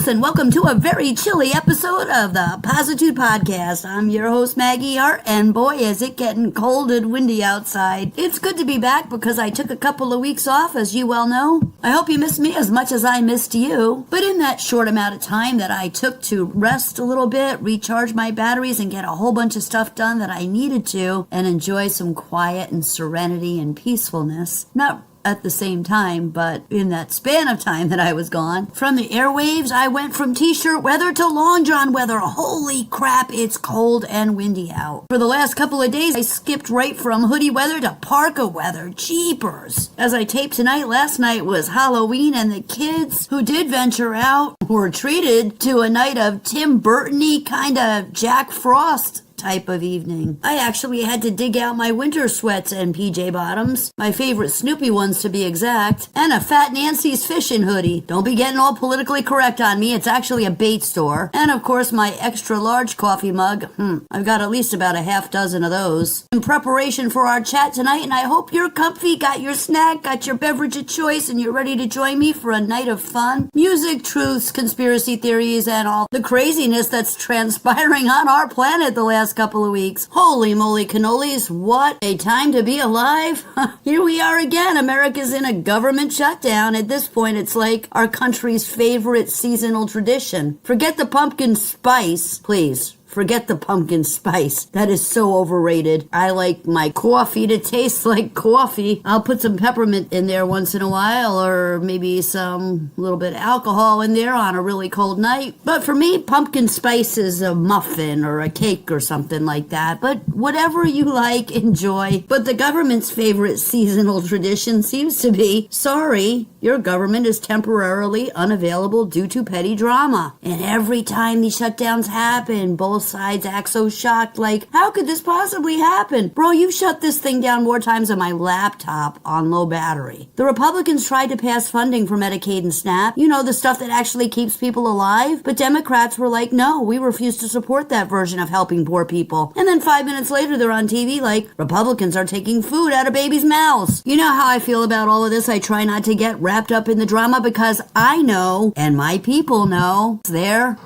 and welcome to a very chilly episode of the Positude podcast. I'm your host, Maggie Heart, and boy, is it getting cold and windy outside. It's good to be back because I took a couple of weeks off, as you well know. I hope you missed me as much as I missed you. But in that short amount of time that I took to rest a little bit, recharge my batteries, and get a whole bunch of stuff done that I needed to, and enjoy some quiet and serenity and peacefulness, not at the same time, but in that span of time that I was gone. From the airwaves, I went from t-shirt weather to long john weather. Holy crap, it's cold and windy out. For the last couple of days, I skipped right from hoodie weather to parka weather. Jeepers. As I taped tonight, last night was Halloween, and the kids who did venture out were treated to a night of Tim Burton-y kind of Jack Frost type of evening. I actually had to dig out my winter sweats and PJ bottoms, my favorite Snoopy ones to be exact, and a Fat Nancy's fishing hoodie. Don't be getting all politically correct on me, it's actually a bait store. And of course my extra large coffee mug. I've got at least about a half dozen of those. In preparation for our chat tonight, and I hope you're comfy, got your snack, got your beverage of choice, and you're ready to join me for a night of fun, music, truths, conspiracy theories, and all the craziness that's transpiring on our planet the last couple of weeks. Holy moly canollies, what a time to be alive. Here we are again. America's in a government shutdown. At this point, it's like our country's favorite seasonal tradition. Forget the pumpkin spice, please. Forget the pumpkin spice. That is so overrated. I like my coffee to taste like coffee. I'll put some peppermint in there once in a while, or maybe some little bit of alcohol in there on a really cold night. But for me, pumpkin spice is a muffin or a cake or something like that. But whatever you like, enjoy. But the government's favorite seasonal tradition seems to be, sorry, your government is temporarily unavailable due to petty drama. And every time these shutdowns happen, both sides act so shocked, like, how could this possibly happen? Bro, you shut this thing down more times than my laptop on low battery. The Republicans tried to pass funding for Medicaid and SNAP, you know, the stuff that actually keeps people alive, but Democrats were like, no, we refuse to support that version of helping poor people. And then 5 minutes later, they're on TV like, Republicans are taking food out of babies' mouths. You know how I feel about all of this. I try not to get wrapped up in the drama because I know, and my people know, it's there.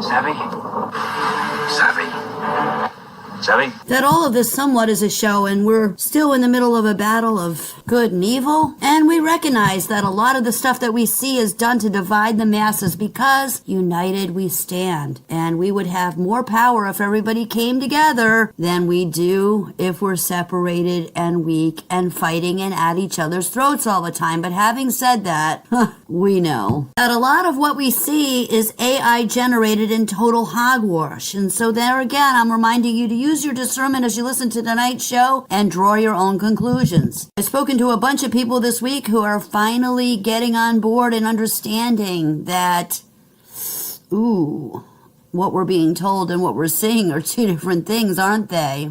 Savvy? That all of this somewhat is a show, and we're still in the middle of a battle of good and evil. And we recognize that a lot of the stuff that we see is done to divide the masses because united we stand. And we would have more power if everybody came together than we do if we're separated and weak and fighting and at each other's throats all the time. But having said that, we know that a lot of what we see is AI generated in total hogwash. And so there again, I'm reminding you to use your discernment as you listen to tonight's show and draw your own conclusions. I've spoken to a bunch of people this week who are finally getting on board and understanding that, what we're being told and what we're seeing are two different things, aren't they?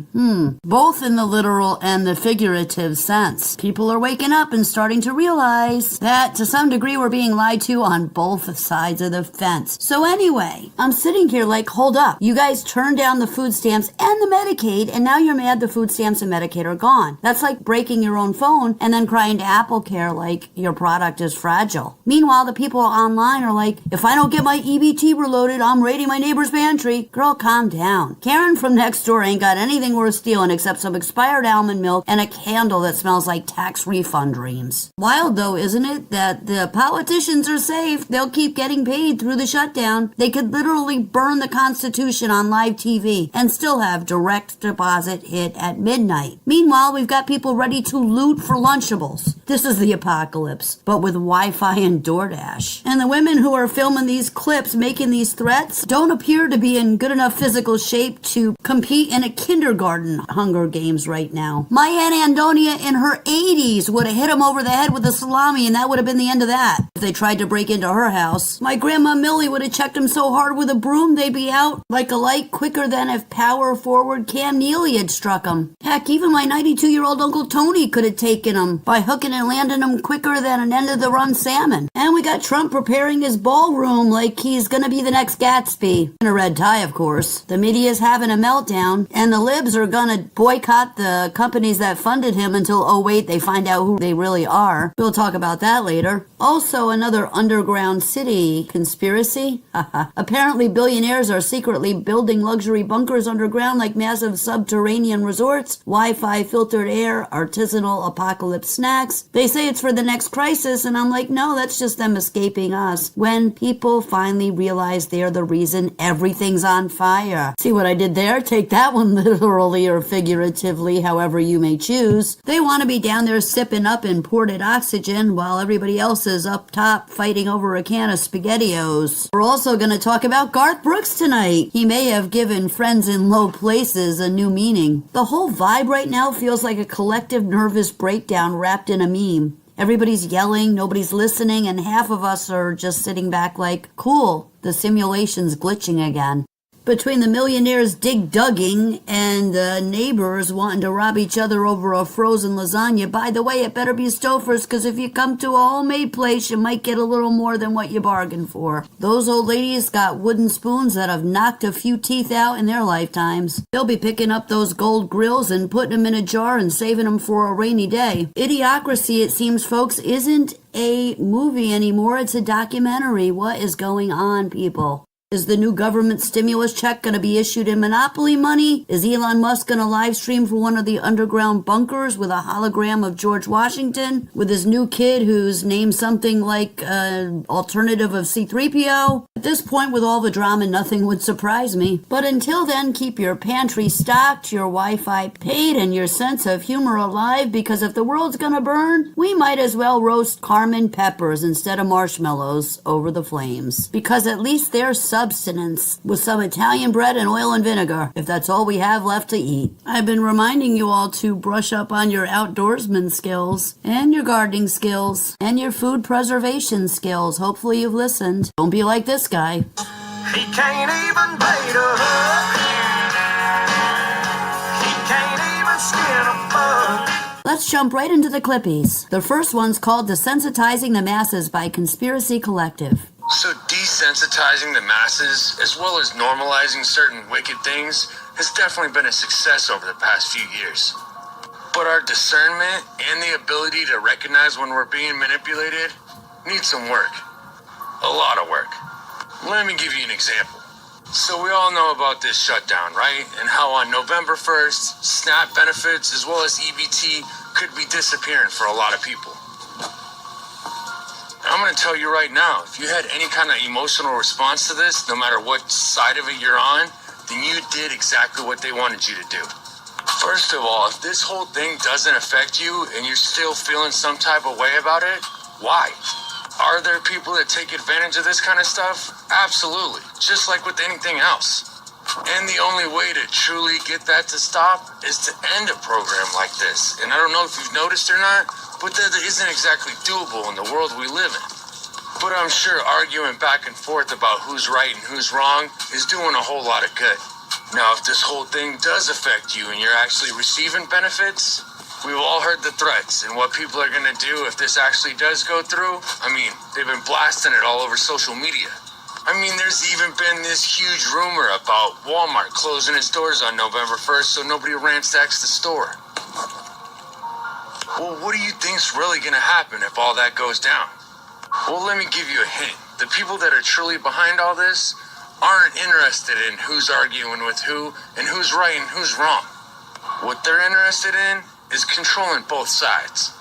Both in the literal and the figurative sense. People are waking up and starting to realize that to some degree we're being lied to on both sides of the fence. So anyway, I'm sitting here like, hold up. You guys turned down the food stamps and the Medicaid, and now you're mad the food stamps and Medicaid are gone. That's like breaking your own phone and then crying to AppleCare like your product is fragile. Meanwhile, the people online are like, if I don't get my EBT reloaded, I'm raiding my neighbor's pantry. Girl, calm down. Karen from next door ain't got anything worth stealing except some expired almond milk and a candle that smells like tax refund dreams. Wild though, isn't it, that the politicians are safe. They'll keep getting paid through the shutdown. They could literally burn the Constitution on live TV and still have direct deposit hit at midnight. Meanwhile, we've got people ready to loot for Lunchables. This is the apocalypse, but with Wi-Fi and DoorDash. And the women who are filming these clips, making these threats, don't appear to be in good enough physical shape to compete in a kindergarten Hunger Games right now. My Aunt Antonia in her 80s would have hit him over the head with a salami, and that would have been the end of that. If they tried to break into her house, my Grandma Millie would have checked him so hard with a broom they'd be out like a light quicker than if power forward Cam Neely had struck him. Heck, even my 92-year-old Uncle Tony could have taken him by hooking and landing him quicker than an end-of-the-run salmon. And we got Trump preparing his ballroom like he's gonna be the next Gatsby. City. In a red tie, of course. The media's having a meltdown, and the libs are gonna boycott the companies that funded him until, oh wait, they find out who they really are. We'll talk about that later. Also, another underground city conspiracy. Apparently, billionaires are secretly building luxury bunkers underground like massive subterranean resorts, Wi-Fi filtered air, artisanal apocalypse snacks. They say it's for the next crisis, and I'm like, no, that's just them escaping us. When people finally realize they're the reason everything's on fire. See what I did there? Take that one literally or figuratively, however you may choose. They want to be down there sipping up imported oxygen while everybody else is up top fighting over a can of SpaghettiOs. We're also going to talk about Garth Brooks tonight. He may have given friends in low places a new meaning. The whole vibe right now feels like a collective nervous breakdown wrapped in a meme. Everybody's yelling, nobody's listening, and half of us are just sitting back like, cool, the simulation's glitching again. Between the millionaires dig-dugging and the neighbors wanting to rob each other over a frozen lasagna. By the way, it better be Stouffer's, because if you come to a homemade place, you might get a little more than what you bargained for. Those old ladies got wooden spoons that have knocked a few teeth out in their lifetimes. They'll be picking up those gold grills and putting them in a jar and saving them for a rainy day. Idiocracy, it seems, folks, isn't a movie anymore. It's a documentary. What is going on, people? Is the new government stimulus check going to be issued in Monopoly money? Is Elon Musk going to live stream from one of the underground bunkers with a hologram of George Washington with his new kid who's named something like an alternative of C-3PO? At this point, with all the drama, nothing would surprise me. But until then, keep your pantry stocked, your Wi-Fi paid, and your sense of humor alive, because if the world's going to burn, we might as well roast Carmen peppers instead of marshmallows over the flames. Because at least they're substance with some Italian bread and oil and vinegar, if that's all we have left to eat. I've been reminding you all to brush up on your outdoorsman skills and your gardening skills and your food preservation skills. Hopefully you've listened. Don't be like this guy. He can't even bait a hook. He can't even skin a bug. Let's jump right into the clippies. The first one's called Desensitizing the Masses by Conspiracy Collective. So desensitizing the masses, as well as normalizing certain wicked things, has definitely been a success over the past few years. But our discernment and the ability to recognize when we're being manipulated needs some work. A lot of work. Let me give you an example. So we all know about this shutdown, right? And how on November 1st, SNAP benefits as well as EBT could be disappearing for a lot of people. I'm going to tell you right now, if you had any kind of emotional response to this, no matter what side of it you're on, then you did exactly what they wanted you to do. First of all, if this whole thing doesn't affect you and you're still feeling some type of way about it, why? Are there people that take advantage of this kind of stuff? Absolutely, just like with anything else. And the only way to truly get that to stop is to end a program like this. And I don't know if you've noticed or not, but that isn't exactly doable in the world we live in. But I'm sure arguing back and forth about who's right and who's wrong is doing a whole lot of good. Now, if this whole thing does affect you and you're actually receiving benefits, we've all heard the threats and what people are going to do if this actually does go through. I mean, they've been blasting it all over social media. I mean, there's even been this huge rumor about Walmart closing its doors on November 1st so nobody ransacks the store. Well, what do you think's really going to happen if all that goes down? Well, let me give you a hint. The people that are truly behind all this aren't interested in who's arguing with who and who's right and who's wrong. What they're interested in is controlling both sides.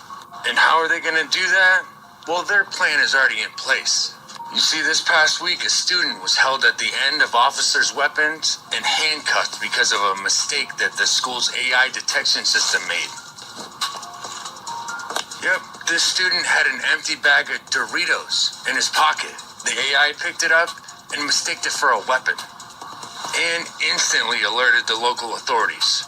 And how are they going to do that? Well, their plan is already in place. You see, this past week, a student was held at the end of officers' weapons and handcuffed because of a mistake that the school's AI detection system made. Yep, this student had an empty bag of Doritos in his pocket. The AI picked it up and mistaked it for a weapon, and instantly alerted the local authorities.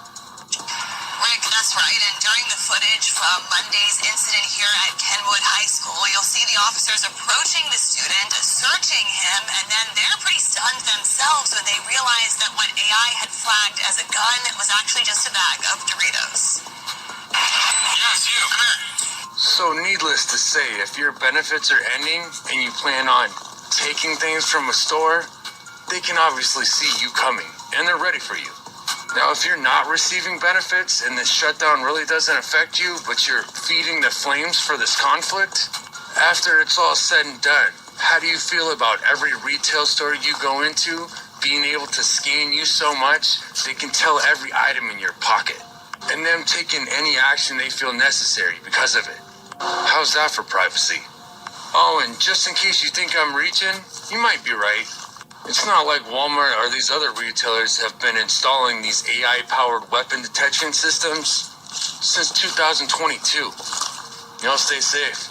Rick, that's right, and during the footage from Monday's incident here at Kenwood High School, you'll see the officers approaching the student, searching him, and then they're pretty stunned themselves when they realize that what AI had flagged as a gun was actually just a bag of Doritos. Yes, you, come here. So needless to say, if your benefits are ending and you plan on taking things from a store, they can obviously see you coming, and they're ready for you. Now, if you're not receiving benefits and this shutdown really doesn't affect you, but you're feeding the flames for this conflict, after it's all said and done, how do you feel about every retail store you go into being able to scan you so much they can tell every item in your pocket, and them taking any action they feel necessary because of it? How's that for privacy? Oh, and just in case you think I'm reaching, you might be right. It's not like Walmart or these other retailers have been installing these AI-powered weapon detection systems since 2022. Y'all stay safe.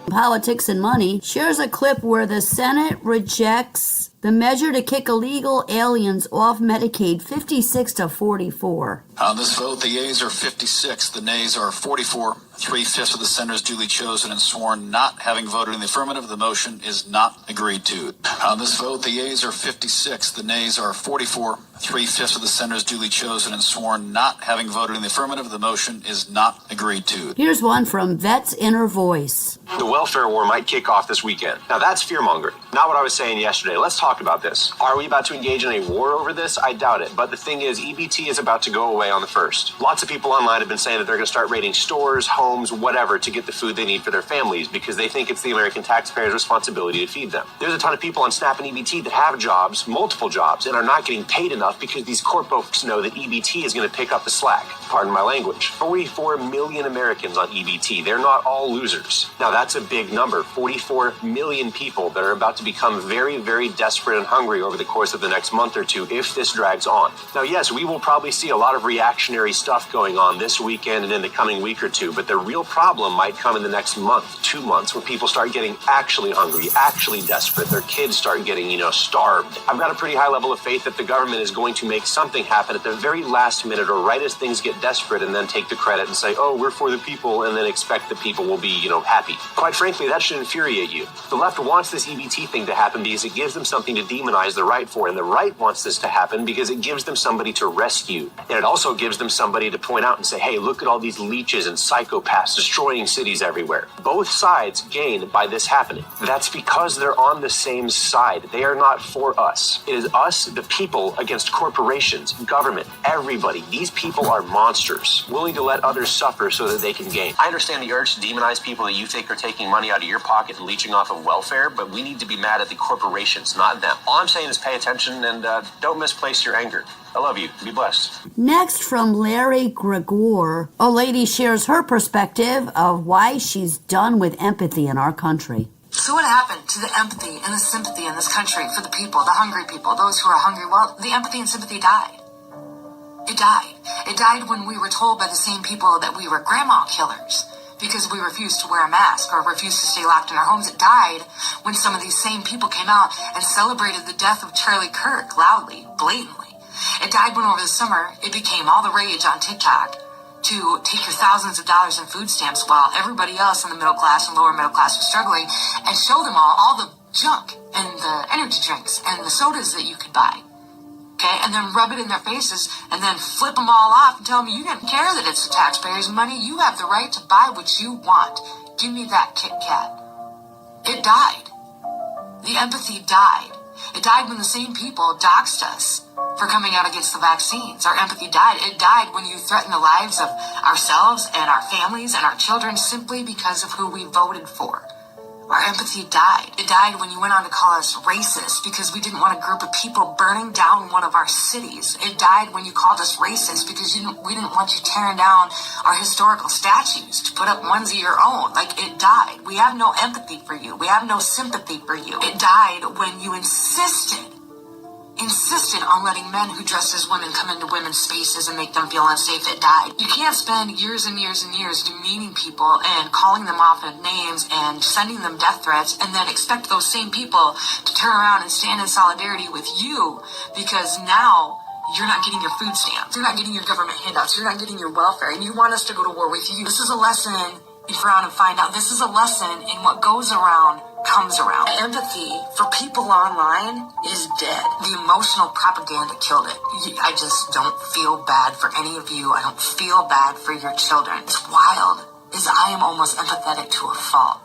Politics and Money shares a clip where the Senate rejects the measure to kick illegal aliens off Medicaid 56-44. On this vote, the yeas are 56, the nays are 44. 3/5 of the senators duly chosen and sworn not having voted in the affirmative, the motion is not agreed to. On this vote, the yeas are 56, the nays are 44. 3/5 of the senators duly chosen and sworn not having voted in the affirmative, the motion is not agreed to. Here's one from Vet's Inner Voice. The welfare war might kick off this weekend. Now that's fear-mongering. Not what I was saying yesterday. Let's talk about this. Are we about to engage in a war over this? I doubt it. But the thing is, EBT is about to go away on the 1st. Lots of people online have been saying that they're going to start raiding stores, homes, whatever, to get the food they need for their families because they think it's the American taxpayers' responsibility to feed them. There's a ton of people on SNAP and EBT that have jobs, multiple jobs, and are not getting paid enough because these corpos know that EBT is going to pick up the slack. Pardon my language. 44 million Americans on EBT. They're not all losers. Now that's a big number. 44 million people that are about to become very, very desperate and hungry over the course of the next month or two if this drags on. Now, yes, we will probably see a lot of reactionary stuff going on this weekend and in the coming week or two, but the real problem might come in the next month, 2 months, when people start getting actually hungry, actually desperate. Their kids start getting, starved. I've got a pretty high level of faith that the government is going to make something happen at the very last minute or right as things get desperate and then take the credit and say, oh, we're for the people, and then expect the people will be, happy. Quite frankly, that should infuriate you. The left wants this EBT thing to happen because it gives them something to demonize the right for, and the right wants this to happen because it gives them somebody to rescue. And it also gives them somebody to point out and say, hey, look at all these leeches and psychopaths destroying cities everywhere. Both sides gain by this happening. That's because they're on the same side. They are not for us. It is us, the people, against corporations, government, everybody. These people are monsters, willing to let others suffer so that they can gain. I understand the urge to demonize people that you think are taking money out of your pocket and leeching off of welfare, but we need to be mad at the corporations, not them. All I'm saying is pay attention and don't misplace your anger. I love you. Be blessed. Next, from Larry Gregor, a lady shares her perspective of why she's done with empathy in our country. So what happened to the empathy and the sympathy in this country for the people, the hungry people, those who are hungry? Well, the empathy and sympathy died. It died. It died when we were told by the same people that we were grandma killers because we refused to wear a mask or refused to stay locked in our homes. It died when some of these same people came out and celebrated the death of Charlie Kirk loudly, blatantly. It died when over the summer it became all the rage on TikTok to take your thousands of dollars in food stamps while everybody else in the middle class and lower middle class was struggling and show them all the junk and the energy drinks and the sodas that you could buy. Okay, and then rub it in their faces and then flip them all off and tell them you didn't care that it's the taxpayers' money. You have the right to buy what you want. Give me that Kit Kat. It died. The empathy died. It died when the same people doxed us for coming out against the vaccines. Our empathy died. It died when you threatened the lives of ourselves and our families and our children simply because of who we voted for. Our empathy died. It died when you went on to call us racist because we didn't want a group of people burning down one of our cities. It died when you called us racist because we didn't want you tearing down our historical statues to put up ones of your own. It died. We have no empathy for you. We have no sympathy for you. It died when you insisted on letting men who dressed as women come into women's spaces and make them feel unsafe. It died. You can't spend years and years and years demeaning people and calling them off of names and sending them death threats and then expect those same people to turn around and stand in solidarity with you because now you're not getting your food stamps. You're not getting your government handouts. You're not getting your welfare. And you want us to go to war with you. This is a lesson in Frown and Find Out. This is a lesson in what goes around comes around. Empathy for people online is dead. The emotional propaganda killed it. I just don't feel bad for any of you. I don't feel bad for your children. It's wild, is I am almost empathetic to a fault.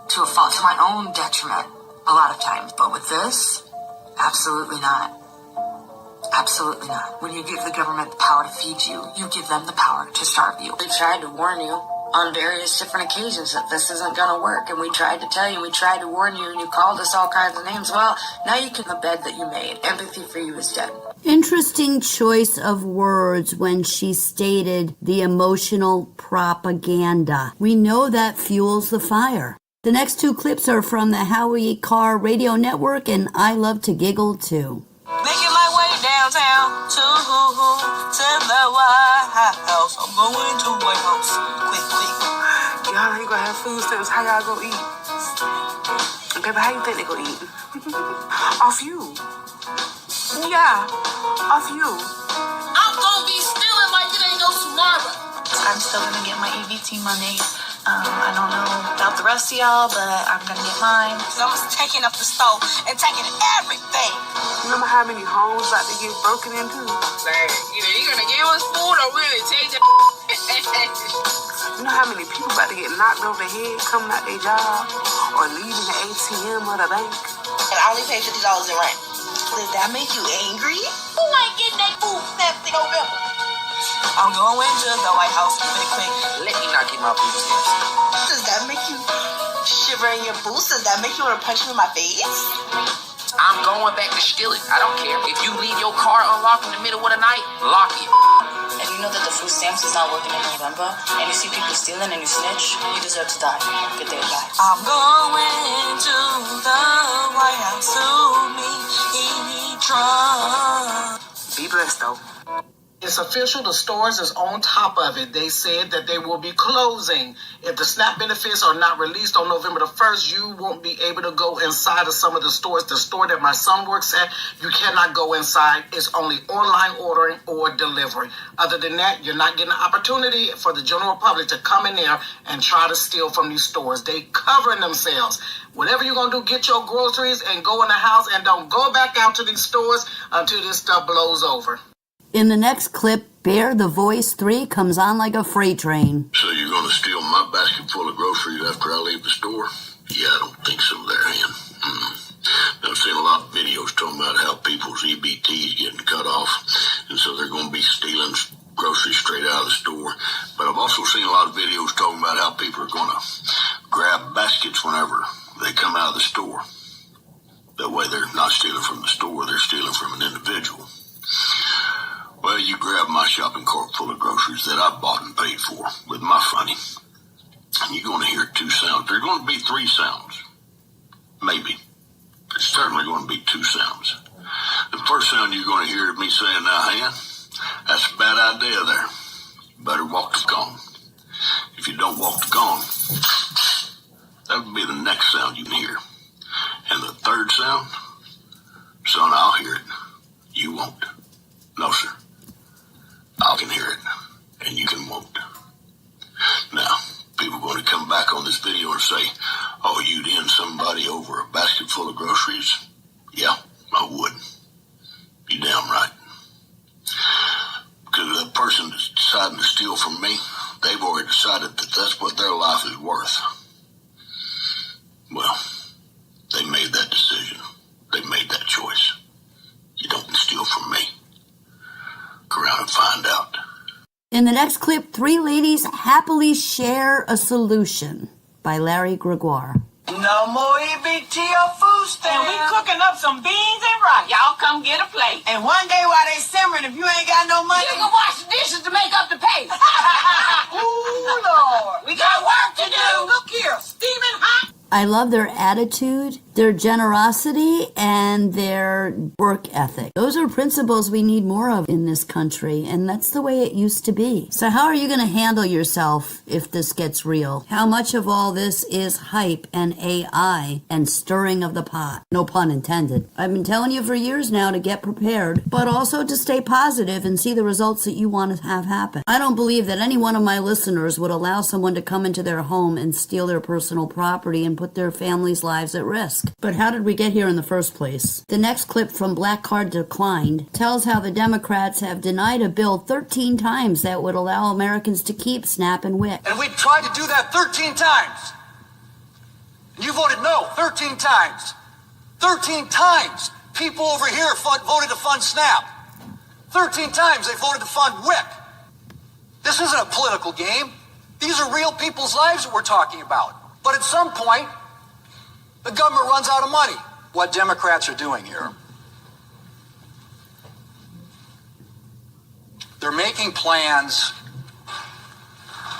To my own detriment a lot of times. But with this, absolutely not. Absolutely not. When you give the government the power to feed you, you give them the power to starve you. We tried to warn you on various different occasions that this isn't going to work, and we tried to tell you, we tried to warn you, and you called us all kinds of names. Well, now you can the bed that you made. Empathy for you is dead. Interesting choice of words when she stated the emotional propaganda. We know that fuels the fire. The next two clips are from the Howie Carr Radio Network, and I love to giggle too. Making my way downtown to the White House. I'm going to White House. Quick. Y'all ain't gonna have food stamps. How y'all go eat? Baby, how you think they go eat? Off you. Yeah, off you. I'm gonna be stealing like it ain't no tomorrow. I'm still gonna get my EBT money. I don't know about the rest of y'all, but I'm gonna get mine. So I'm taking up the stove and taking everything. Remember how many homes about to get broken into? Either you're gonna give us food or we're gonna take the You know how many people about to get knocked over the head coming out their job or leaving the ATM or the bank? And I only pay $50 in rent. Does that make you angry? Who ain't getting that food stamps in November? I'm going to the White House quick. Let me not get my food stamps. Does that make you shiver in your boots? Does that make you want to punch me in my face? I'm going back to steal it. I don't care. If you leave your car unlocked in the middle of the night, lock it. If you know that the food stamps is not working in November, and you see people stealing and you snitch, you deserve to die. Good day, bye. I'm going to the White House to meet Trump. Be blessed, though. It's official. The stores is on top of it. They said that they will be closing. If the SNAP benefits are not released on November the 1st, you won't be able to go inside of some of the stores. The store that my son works at, you cannot go inside. It's only online ordering or delivery. Other than that, you're not getting an opportunity for the general public to come in there and try to steal from these stores. They covering themselves. Whatever you're going to do, get your groceries and go in the house and don't go back out to these stores until this stuff blows over. In the next clip, Bear the Voice 3 comes on like a freight train. So you're going to steal my basket full of groceries after I leave the store? Yeah, I don't think so there, Ann. I've seen a lot of videos talking about how people's EBT is getting cut off, and so they're going to be stealing groceries straight out of the store. But I've also seen a lot of videos talking about how people are going to grab baskets whenever they come out of the store. That way they're not stealing from the store, they're stealing from an individual. Well, you grab my shopping cart full of groceries that I bought and paid for with my money, and you're going to hear two sounds. There are going to be three sounds. Maybe. There's certainly going to be two sounds. The first sound you're going to hear is me saying, now, Han, that's a bad idea there. You better walk the gong. If you don't walk the gong, that would be the next sound you can hear. And the third sound, son, I'll hear it. You won't. No, sir. I can hear it, and you can won't. Now, people are going to come back on this video and say, oh, you'd end somebody over a basket full of groceries? Yeah, I would. You damn right. Because the person that's deciding to steal from me, they've already decided that that's what their life is worth. Well, they made that decision. They made that choice. You don't steal from me. Go around and find out. In the next clip, three ladies happily share a solution by Larry Gregoire. No more EBT or food stamps. And we cooking up some beans and rice. Y'all come get a plate. And one day while they simmering, if you ain't got no money, you can wash the dishes to make up the pay. Ooh, Lord. We got work to do. Look here, steaming hot. I love their attitude their generosity, and their work ethic. Those are principles we need more of in this country, and that's the way it used to be. So how are you going to handle yourself if this gets real? How much of all this is hype and AI and stirring of the pot? No pun intended. I've been telling you for years now to get prepared, but also to stay positive and see the results that you want to have happen. I don't believe that any one of my listeners would allow someone to come into their home and steal their personal property and put their family's lives at risk. But how did we get here in the first place? The next clip from Black Card Declined tells how the Democrats have denied a bill 13 times that would allow Americans to keep SNAP and WIC. And we tried to do that 13 times. And you voted no 13 times. 13 times people over here voted to fund SNAP. 13 times they voted to fund WIC. This isn't a political game. These are real people's lives that we're talking about. But at some point, the government runs out of money. What Democrats are doing here, they're making plans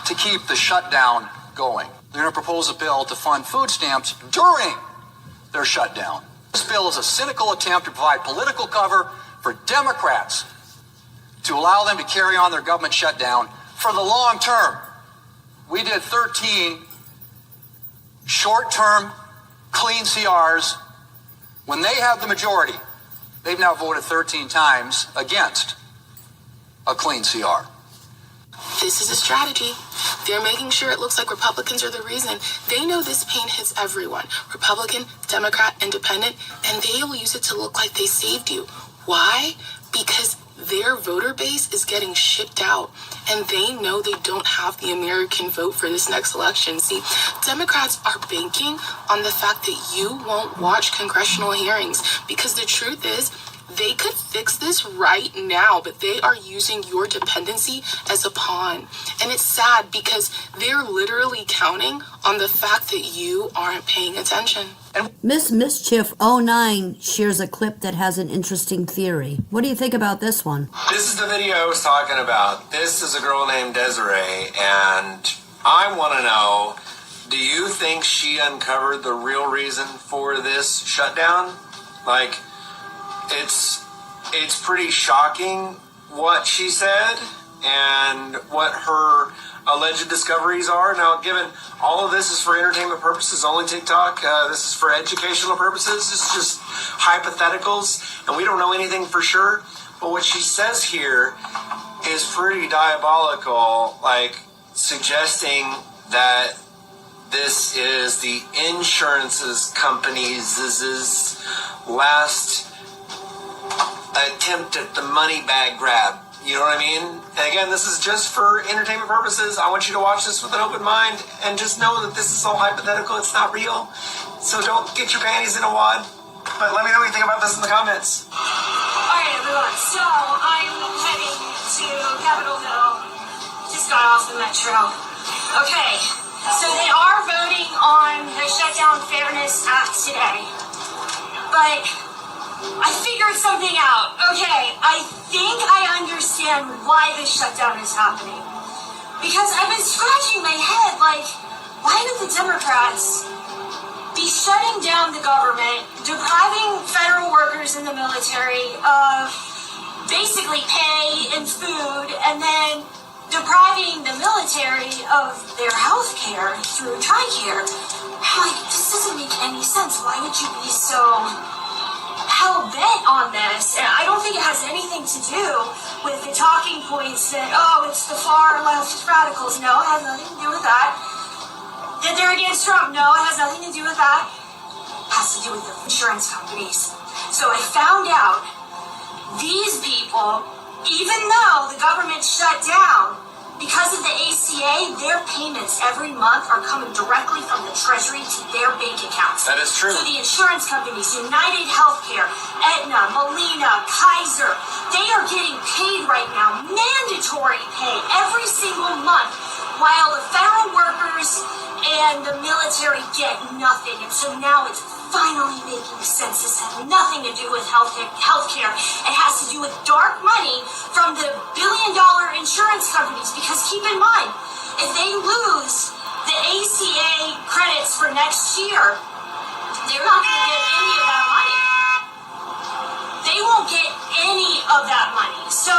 to keep the shutdown going. They're going to propose a bill to fund food stamps during their shutdown. This bill is a cynical attempt to provide political cover for Democrats to allow them to carry on their government shutdown for the long term. We did 13 short-term clean CRs. When they have the majority, they've now voted 13 times against a clean CR. This is a strategy. They're making sure it looks like Republicans are the reason. They know this pain hits everyone, Republican, Democrat, Independent, and they will use it to look like they saved you. Why? Because their voter base is getting shipped out, and they know they don't have the American vote for this next election. See, Democrats are banking on the fact that you won't watch congressional hearings, because the truth is, they could fix this right now, but they are using your dependency as a pawn. And it's sad because they're literally counting on the fact that you aren't paying attention. Miss Mischief 09 shares a clip that has an interesting theory. What do you think about this one? This is the video I was talking about. This is a girl named Desiree, and I want to know, do you think she uncovered the real reason for this shutdown? Like, it's pretty shocking what she said and what her alleged discoveries are. Now, given all of this is for entertainment purposes, only TikTok, this is for educational purposes, this is just hypotheticals, and we don't know anything for sure. But what she says here is pretty diabolical, like suggesting that this is the insurance companies' last attempt at the money bag grab. You know what I mean? And again, this is just for entertainment purposes. I want you to watch this with an open mind and just know that this is all hypothetical. It's not real. So don't get your panties in a wad. But let me know what you think about this in the comments. Alright, everyone. So I'm heading to Capitol Hill. Just got off the metro. Okay. So they are voting on the Shutdown Fairness Act today. But I figured something out. Okay, I think I understand why this shutdown is happening. Because I've been scratching my head, like, why would the Democrats be shutting down the government, depriving federal workers in the military of basically pay and food, and then depriving the military of their health care through TRICARE? Like, this doesn't make any sense. Why would you be so hell-bent on this? And I don't think it has anything to do with the talking points that, oh, it's the far-left radicals. No, it has nothing to do with that. That they're against Trump. No, it has nothing to do with that. It has to do with the insurance companies. So I found out these people, even though the government shut down, because of the ACA, their payments every month are coming directly from the Treasury to their bank accounts. That is true. So the insurance companies, United Healthcare, Aetna, Molina, Kaiser, they are getting paid right now, mandatory pay every single month, while the federal workers and the military get nothing. And so now it's finally making sense. This has nothing to do with healthcare. It has to do with dark money from the billion-dollar insurance companies. Because keep in mind, if they lose the ACA credits for next year, they're not going to get any of that money. They won't get any of that money. So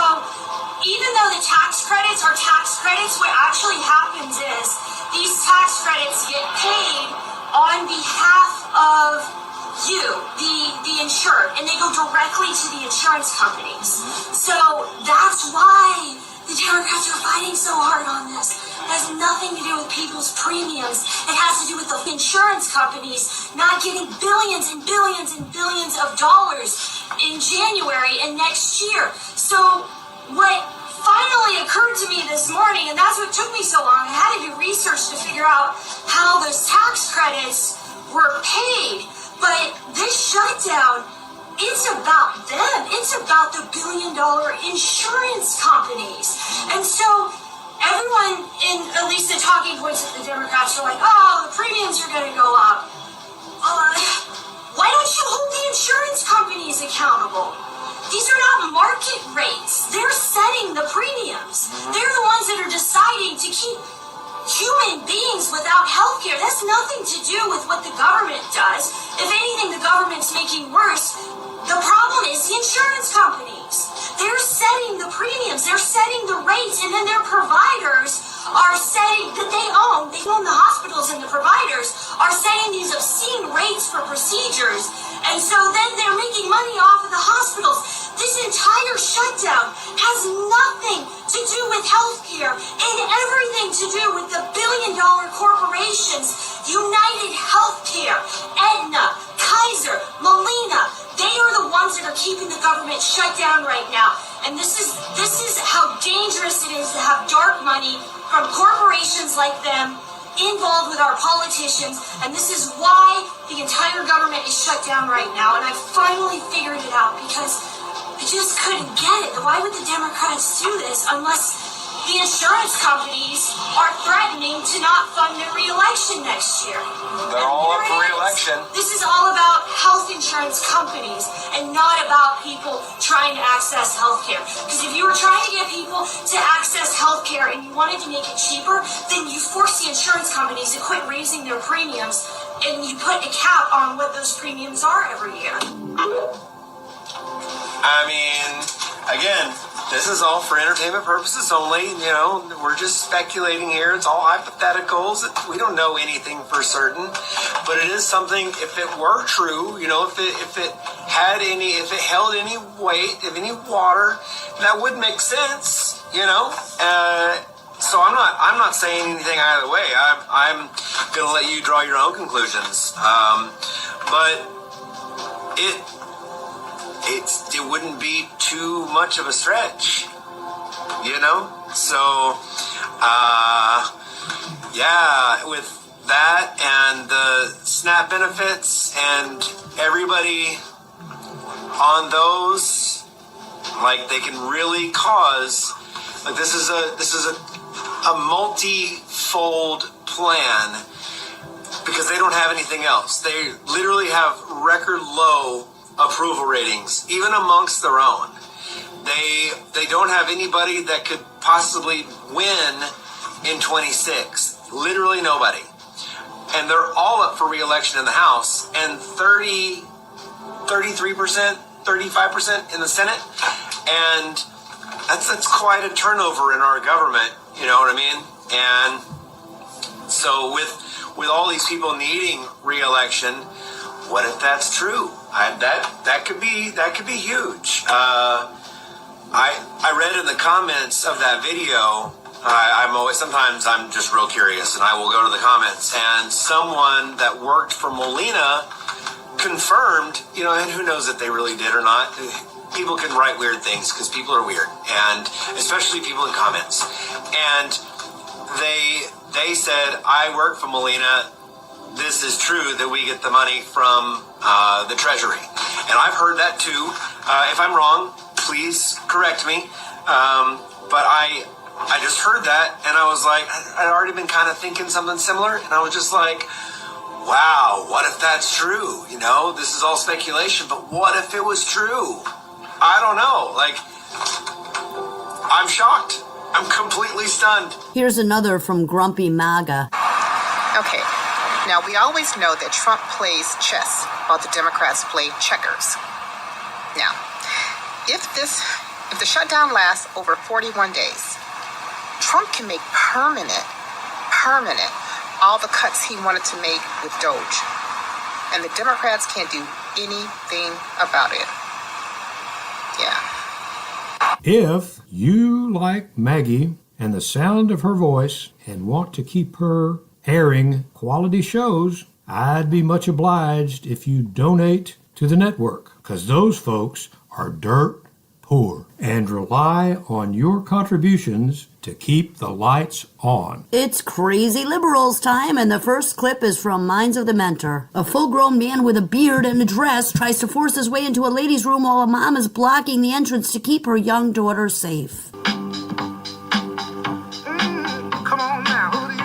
even though the tax credits are tax credits, what actually happens is these tax credits get paid on behalf of you, the insured, and they go directly to the insurance companies. So that's why the Democrats are fighting so hard on this. It has nothing to do with people's premiums. It has to do with the insurance companies not getting billions and billions and billions of dollars in January and next year. So what finally occurred to me this morning, and that's what took me so long, I had to do research to figure out how those tax credits were paid. But this shutdown, it's about them. It's about the billion-dollar insurance companies. And so everyone, in at least the talking points of the Democrats, are like, oh, the premiums are going to go up. Why don't you hold the insurance companies accountable? These are not market rates. They're setting the premiums. They're the ones that are deciding to keep human beings without health care. That's nothing to do with what the government does. If anything, the government's making worse. The problem is the insurance companies. They're setting the premiums, they're setting the rates, and then their providers are setting, that they own the hospitals, and the providers are setting these obscene rates for procedures. And so then they're making money off of the hospitals. This entire shutdown has nothing to do with healthcare and everything to do with the billion-dollar corporations, United Healthcare, Aetna, Kaiser, Molina. They are the ones that are keeping the government shut down right now. And this is how dangerous it is to have dark money from corporations like them involved with our politicians. And this is why the entire government is shut down right now. And I finally figured it out, because I just couldn't get it. Why would the Democrats do this unless the insurance companies are threatening to not fund their re-election next year? They're all up for re-election. This is all about health insurance companies and not about people trying to access health care. Because if you were trying to get people to access health care and you wanted to make it cheaper, then you force the insurance companies to quit raising their premiums, and you put a cap on what those premiums are every year. I mean, again, this is all for entertainment purposes only. You know, we're just speculating here. It's all hypotheticals. We don't know anything for certain, but it is something. If it were true, you know, if it held any weight, if any water, that would make sense. You know, so I'm not saying anything either way. I'm gonna let you draw your own conclusions. But it wouldn't be too much of a stretch, you know? So, yeah, with that and the SNAP benefits and everybody on those, like, they can really cause, like, this is a multi-fold plan, because they don't have anything else. They literally have record low approval ratings, even amongst their own. They don't have anybody that could possibly win in 26. Literally nobody. And they're all up for re-election in the House, and 33%, 35% in the Senate. And that's quite a turnover in our government, you know what I mean? And so with all these people needing re-election, what if that's true? That could be huge. I read in the comments of that video. Sometimes I'm just real curious, and I will go to the comments. And someone that worked for Molina confirmed, you know, and who knows if they really did or not. People can write weird things because people are weird, and especially people in comments. And they said, I work for Molina. This is true that we get the money from the Treasury. And I've heard that too. If I'm wrong, please correct me. But I just heard that, and I was like, I'd already been kind of thinking something similar, and I was just like, wow, what if that's true? You know, this is all speculation, but what if it was true? I don't know. Like, I'm shocked. I'm completely stunned. Here's another from Grumpy MAGA. Okay. Now, we always know that Trump plays chess while the Democrats play checkers. Now, if the shutdown lasts over 41 days, Trump can make permanent all the cuts he wanted to make with Doge. And the Democrats can't do anything about it. Yeah. If you like Maggie and the sound of her voice and want to keep her airing quality shows, I'd be much obliged if you donate to the network, because those folks are dirt poor and rely on your contributions to keep the lights on. It's Crazy Liberals time, and the first clip is from Minds of the Mentor. A full-grown man with a beard and a dress tries to force his way into a ladies' room while a mom is blocking the entrance to keep her young daughter safe. Come on now, who do you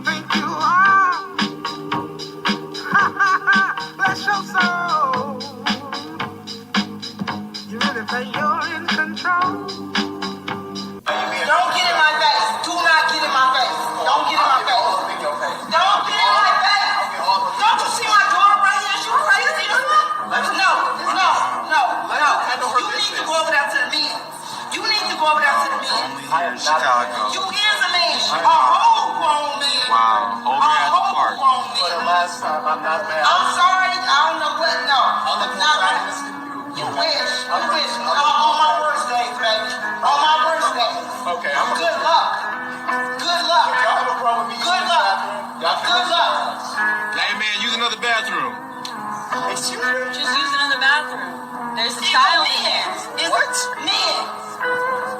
think you are? Bless your soul. You really think you're in control? Don't get in my face. Do not get in my face. Don't get in my face. Don't get in my face. Don't you see my daughter right here? She crazy. No. You need to go over there to the men. You Chicago. is a man. A whole grown man. Wow. Over at the park. For the last time, I'm not mad. I'm sorry. I don't know what. No. I'm not mad. You wish. On my worst days, baby. On my worst days. Okay. Good luck. Good luck. Hey, man, use another bathroom. Just use another bathroom. There's a child in there. What? Men.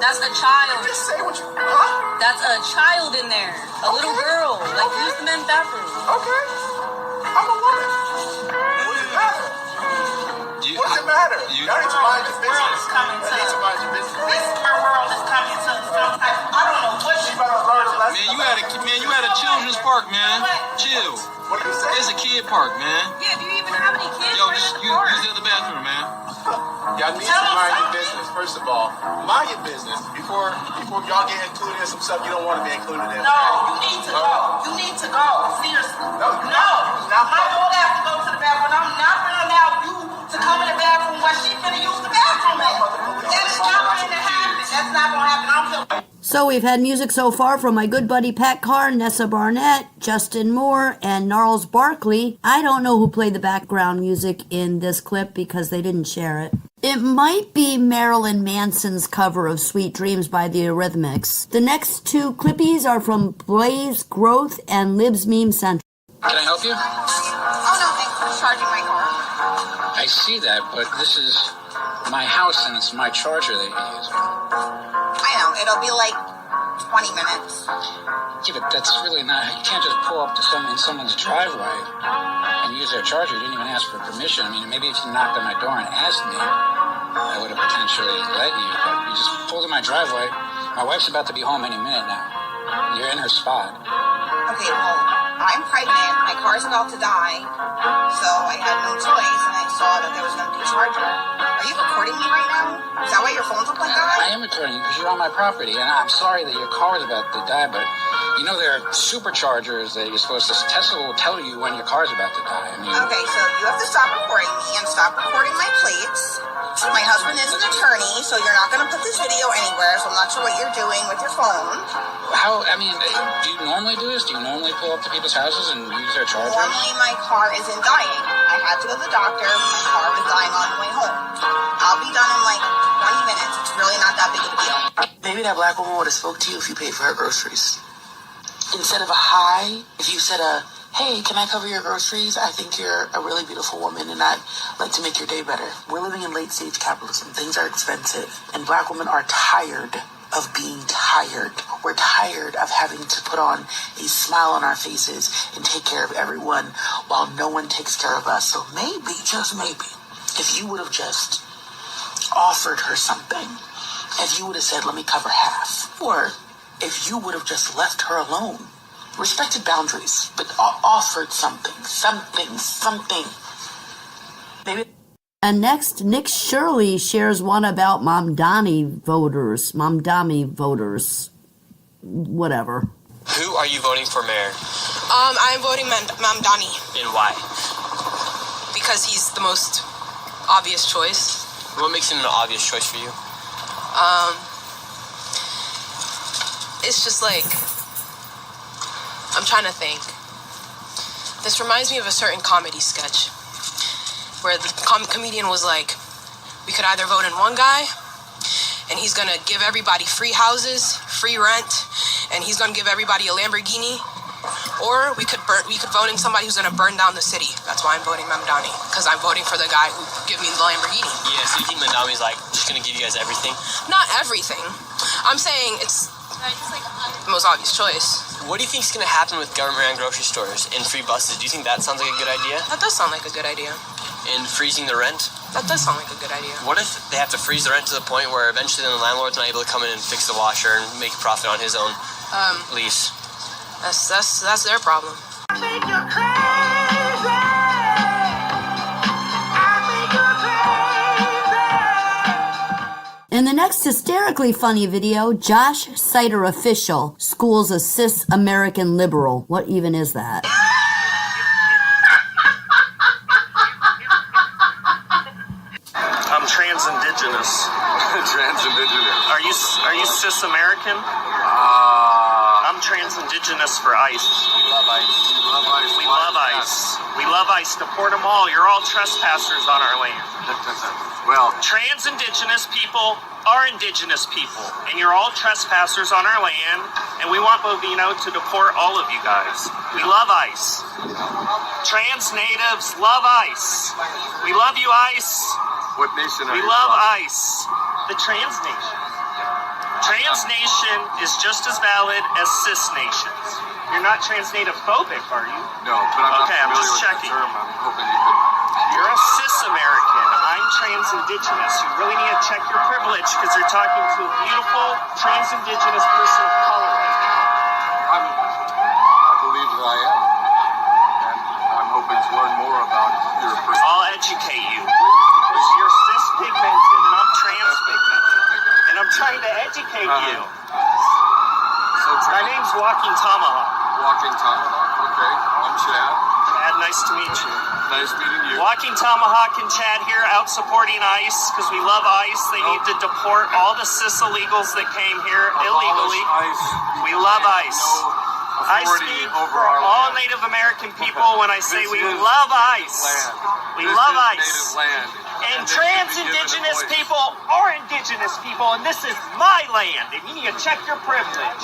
That's a child. Just say what you. Huh? That's a child in there. A little girl. Like, use the men's bathroom. Okay. I'm a woman. What's the matter? What's the matter? Y'all need to mind your business. Our world is coming to some type. I don't know what you better learn a lesson. Man, you at a children's park, man. Chill. What do you say? It's a kid park, man. Yeah, do you even have any kids? Yo, just use the other bathroom, man. Y'all need to mind your business, first of all. Mind your business before y'all get included in some stuff you don't want to be included in. No, you need to go. You need to go. Seriously. No. My daughter has to go to the bathroom. I'm not going to allow you to come in the bathroom while she's going to use the bathroom. That's not going to happen. That's not going to happen. So we've had music so far from my good buddy Pat Carr, Nessa Barnett, Justin Moore, and Gnarls Barkley. I don't know who played the background music in this clip because they didn't share it. It might be Marilyn Manson's cover of Sweet Dreams by the Eurythmics. The next two clippies are from Blaze Growth and Libs Meme Central. Can I help you? Oh, no, thanks for charging my car. I see that, but this is my house and it's my charger that you use. I know, it'll be like 20 minutes. Yeah, but that's really not... You can't just pull up to someone's driveway and use their charger. You didn't even ask for permission. I mean, maybe if you knocked on my door and asked me, I would have potentially let you, but you just pulled in my driveway. My wife's about to be home any minute now. You're in her spot. Okay, well, I'm pregnant. My car's about to die. So I had no choice, and I saw that there was an empty charger. Are you recording me right now? Is that why your phone's up like that? I am recording you because you're on my property, and I'm sorry that your car is about to die, but you know there are superchargers that you're supposed to... Tesla will tell you when your car's about to die. I mean... Okay, so you have to stop recording me and stop recording my plates. My husband is an attorney, so you're not going to put this video anywhere, so I'm not sure what you're doing with your phone. Do you normally do this? Do you normally pull up to people's houses and use their chargers? Normally my car isn't dying. I had to go to the doctor. My car was dying on the way home. I'll be done in like 20 minutes. It's really not that big of a deal. Maybe that black woman would have spoke to you if you paid for her groceries. Instead of a hi, if you said hey, can I cover your groceries? I think you're a really beautiful woman and I'd like to make your day better. We're living in late stage capitalism. Things are expensive. And black women are tired of being tired. We're tired of having to put on a smile on our faces and take care of everyone while no one takes care of us. So maybe, just maybe, if you would have just offered her something, if you would have said, let me cover half, or if you would have just left her alone, respected boundaries, but offered something. Maybe. And next, Nick Shirley shares one about Mamdani voters. Whatever. Who are you voting for mayor? I'm voting Mamdani. And why? Because he's the most obvious choice. What makes him an obvious choice for you? It's just like, I'm trying to think. This reminds me of a certain comedy sketch where the comedian was like, we could either vote in one guy and he's gonna give everybody free houses, free rent, and he's gonna give everybody a Lamborghini, or we could vote in somebody who's gonna burn down the city. That's why I'm voting Mamdani, because I'm voting for the guy who give me the Lamborghini. Yeah, so you think Mamdani's like just gonna give you guys everything? Not everything. I'm saying it's the most obvious choice. What do you think is gonna happen with government-run grocery stores and free buses? Do you think that sounds like a good idea? That does sound like a good idea. And freezing the rent? That does sound like a good idea. What if they have to freeze the rent to the point where eventually then the landlord's not able to come in and fix the washer and make a profit on his own lease? That's their problem. In the next hysterically funny video, Josh Sider official schools a cis American liberal. What even is that? I'm trans-indigenous. Trans-indigenous. Are you cis-American? I'm trans-indigenous for ICE. We love ICE. We love ICE. We love ICE. Deport them all. You're all trespassers on our land. Well, trans-indigenous people are indigenous people, and you're all trespassers on our land, and we want Bovino to deport all of you guys. We love ICE. Trans natives love ICE. We love you, ICE. What nation are we you love from? ICE. The trans nation. Trans nation is just as valid as cis nations. You're not trans native phobic, are you? No, but I'm okay, not I'm just familiar with checking. the term. I'm hoping you could. You're a cis-American. I'm trans-indigenous. You really need to check your privilege because you're talking to a beautiful trans-indigenous person of color right now. I believe that I am. And I'm hoping to learn more about your perspective. I'll educate you. Because you're cis-pigmented and I'm trans-pigmented. And I'm trying to educate you. So my name's Walking Tomahawk. Walking Tomahawk? Okay. I'm Chad. Chad, nice to meet you. Nice meeting you. Walking Tomahawk and Chad here out supporting ICE because we love ICE. They need to deport all the cis illegals that came here illegally. We love ICE. I speak for all Native American people when I say we love ICE. We love ICE. And trans-indigenous people are indigenous people, and this is my land, and you need to check your privilege.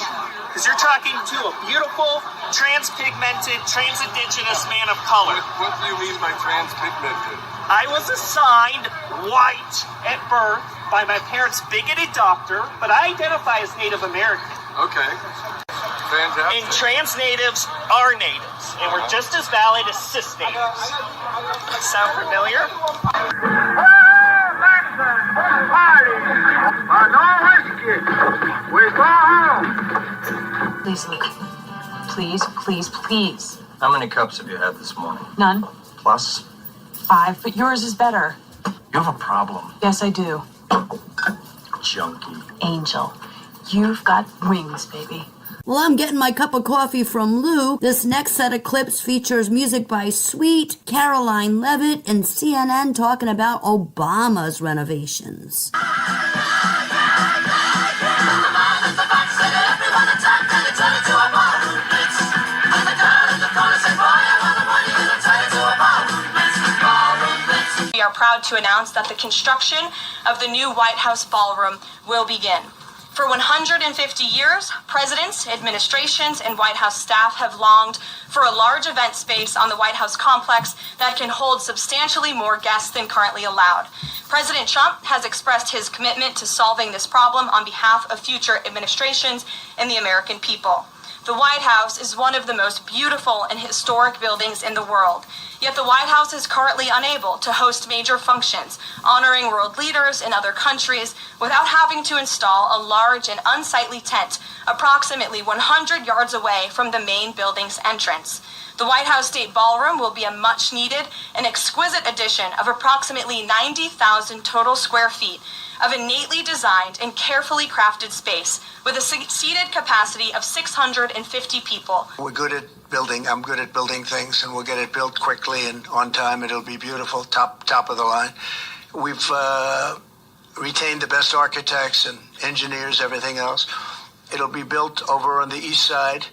Because you're talking to a beautiful, trans-pigmented, trans-indigenous man of color. What do you mean by trans-pigmented? I was assigned white at birth by my parents' bigoted doctor, but I identify as Native American. Okay. Fantastic. And trans natives are natives, and we're just as valid as cis natives. Sound familiar? Please, Luke. Please, please, please. How many cups have you had this morning? None. Plus? 5, but yours is better. You have a problem. Yes, I do. Junkie. Angel, you've got wings, baby. Well, I'm getting my cup of coffee from Lou. This next set of clips features music by Sweet, Caroline Levitt, and CNN talking about Obama's renovations. We are proud to announce that the construction of the new White House ballroom will begin. For 150 years, presidents, administrations, and White House staff have longed for a large event space on the White House complex that can hold substantially more guests than currently allowed. President Trump has expressed his commitment to solving this problem on behalf of future administrations and the American people. The White House is one of the most beautiful and historic buildings in the world. Yet the White House is currently unable to host major functions honoring world leaders in other countries without having to install a large and unsightly tent approximately 100 yards away from the main building's entrance. The White House State Ballroom will be a much-needed and exquisite addition of approximately 90,000 total square feet of innately designed and carefully crafted space with a seated capacity of 650 people. We're good at building. I'm good at building things, and we'll get it built quickly and on time. It'll be beautiful, top of the line. We've retained the best architects and engineers, everything else. It'll be built over on the east side,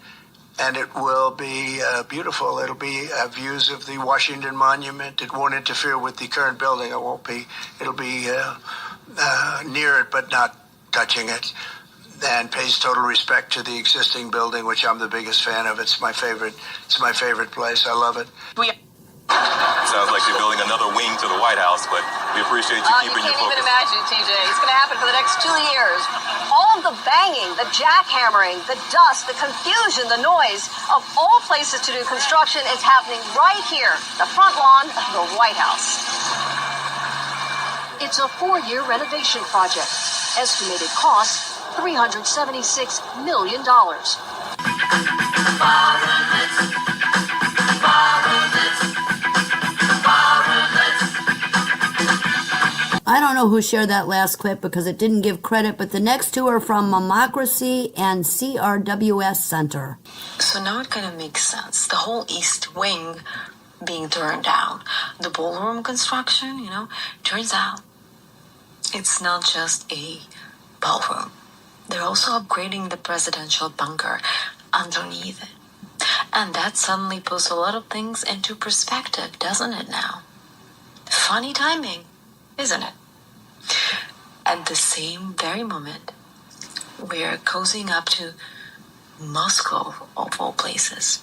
and it will be beautiful. It'll be views of the Washington Monument. It won't interfere with the current building. It'll be near it, but not touching it, and pays total respect to the existing building, which I'm the biggest fan of. It's my favorite place. I love it. Sounds like you're building another wing to the White House, but we appreciate you keeping your focus. You can't even imagine it, TJ. It's going to happen for the next 2 years. All of the banging, the jackhammering, the dust, the confusion, the noise of all places to do construction is happening right here, the front lawn of the White House. It's a 4-year renovation project. Estimated cost, $376 million. I don't know who shared that last clip because it didn't give credit, but the next two are from Mammocracy and CRWS Center. So now it kind of makes sense. The whole East Wing being torn down. The ballroom construction, turns out it's not just a ballroom. They're also upgrading the presidential bunker underneath it. And that suddenly puts a lot of things into perspective, doesn't it now? Funny timing, isn't it? At the same very moment, we're cozying up to Moscow, of all places.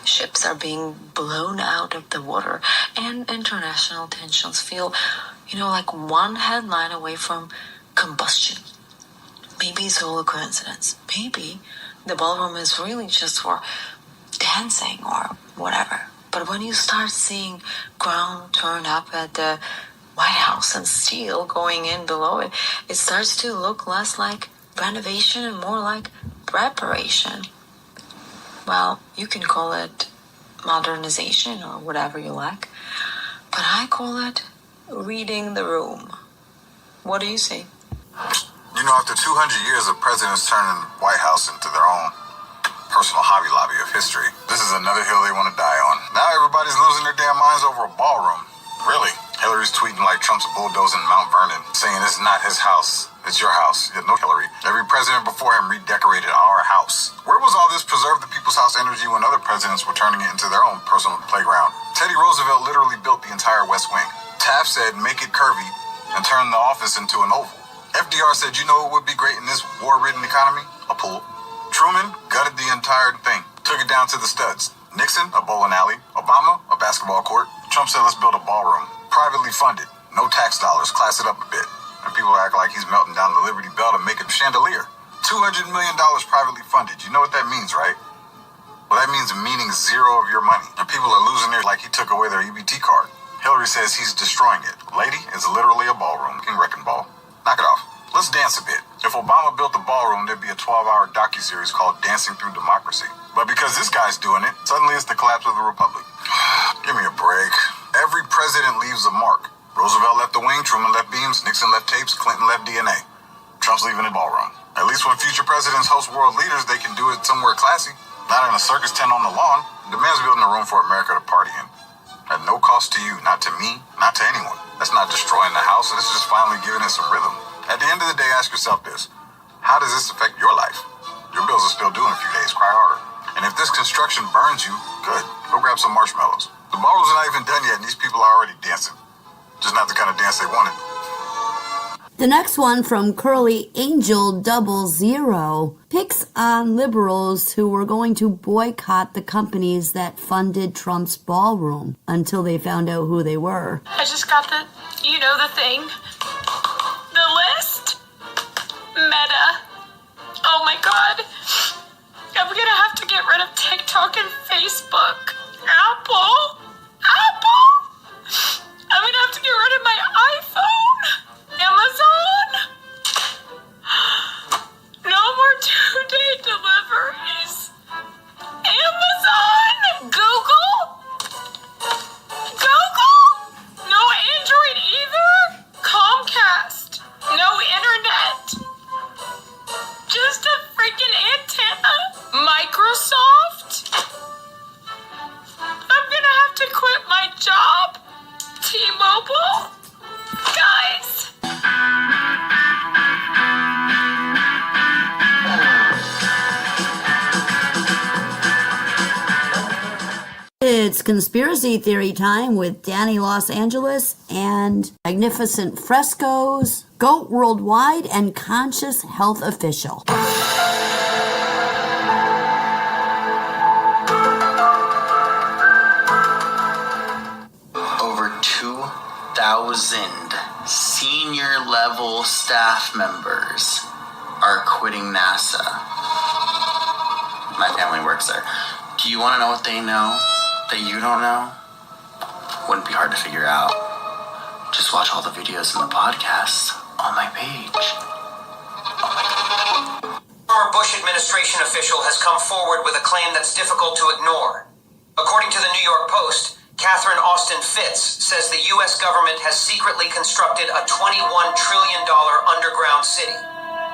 Ships are being blown out of the water, and international tensions feel, like one headline away from combustion. Maybe it's all a coincidence. Maybe the ballroom is really just for dancing or whatever. But when you start seeing ground turned up at the White House and steel going in below it, it starts to look less like renovation and more like preparation. Well, you can call it modernization or whatever you like, but I call it reading the room. What do you say? After 200 years of presidents turning the White House into their own personal Hobby Lobby of history, this is another hill they want to die on. Now everybody's losing their damn minds over a ballroom. Really? Hillary's tweeting like Trump's bulldozing Mount Vernon, saying it's not his house, it's your house. Yeah, no, Hillary. Every president before him redecorated our house. Where was all this preserve the people's house energy when other presidents were turning it into their own personal playground? Teddy Roosevelt literally built the entire West Wing. Taft said, make it curvy and turn the office into an oval. FDR said, what would be great in this war-ridden economy? A pool. Truman gutted the entire thing, took it down to the studs. Nixon, a bowling alley. Obama, a basketball court. Trump said, let's build a ballroom. Privately funded. No tax dollars. Class it up a bit. And people act like he's melting down the Liberty Bell to make a chandelier. $200 million privately funded. You know what that means, right? Well, that means meaning zero of your money. And people are losing theirs like he took away their EBT card. Hillary says he's destroying it. Lady, it's literally a ballroom. King Wrecking Ball. Knock it off. Let's dance a bit. If Obama built the ballroom, there'd be a 12-hour docuseries called Dancing Through Democracy. But because this guy's doing it, suddenly it's the collapse of the republic. Give me a break. Every president leaves a mark. Roosevelt left the wing, Truman left beams, Nixon left tapes, Clinton left DNA. Trump's leaving the ballroom. At least when future presidents host world leaders, they can do it somewhere classy. Not in a circus tent on the lawn. The man's building a room for America to party in. At no cost to you, not to me, not to anyone. That's not destroying the house, it's just finally giving it some rhythm. At the end of the day, ask yourself this. How does this affect your life? Your bills are still due in a few days, cry harder. And if this construction burns you, good. Go grab some marshmallows. The ballroom's not even done yet, and these people are already dancing. Just not the kind of dance they wanted. The next one from Curly Angel 00 picks on liberals who were going to boycott the companies that funded Trump's ballroom until they found out who they were. I just got the thing. The list. Meta. Oh my God. I'm gonna have to get rid of TikTok and Facebook. Apple. soft. I'm gonna have to quit my job. T-Mobile, guys. It's conspiracy theory time with Danny Los Angeles and magnificent frescoes, GOAT worldwide, and conscious health official. Over 2,000 senior level staff members are quitting NASA. My family works there. Do you want to know what they know that you don't know? Wouldn't be hard to figure out. Just watch all the videos in the podcast on my page. Former Bush administration official has come forward with a claim that's difficult to ignore. According to the New York Post, Catherine Austin Fitts says the U.S. government has secretly constructed a $21 trillion underground city.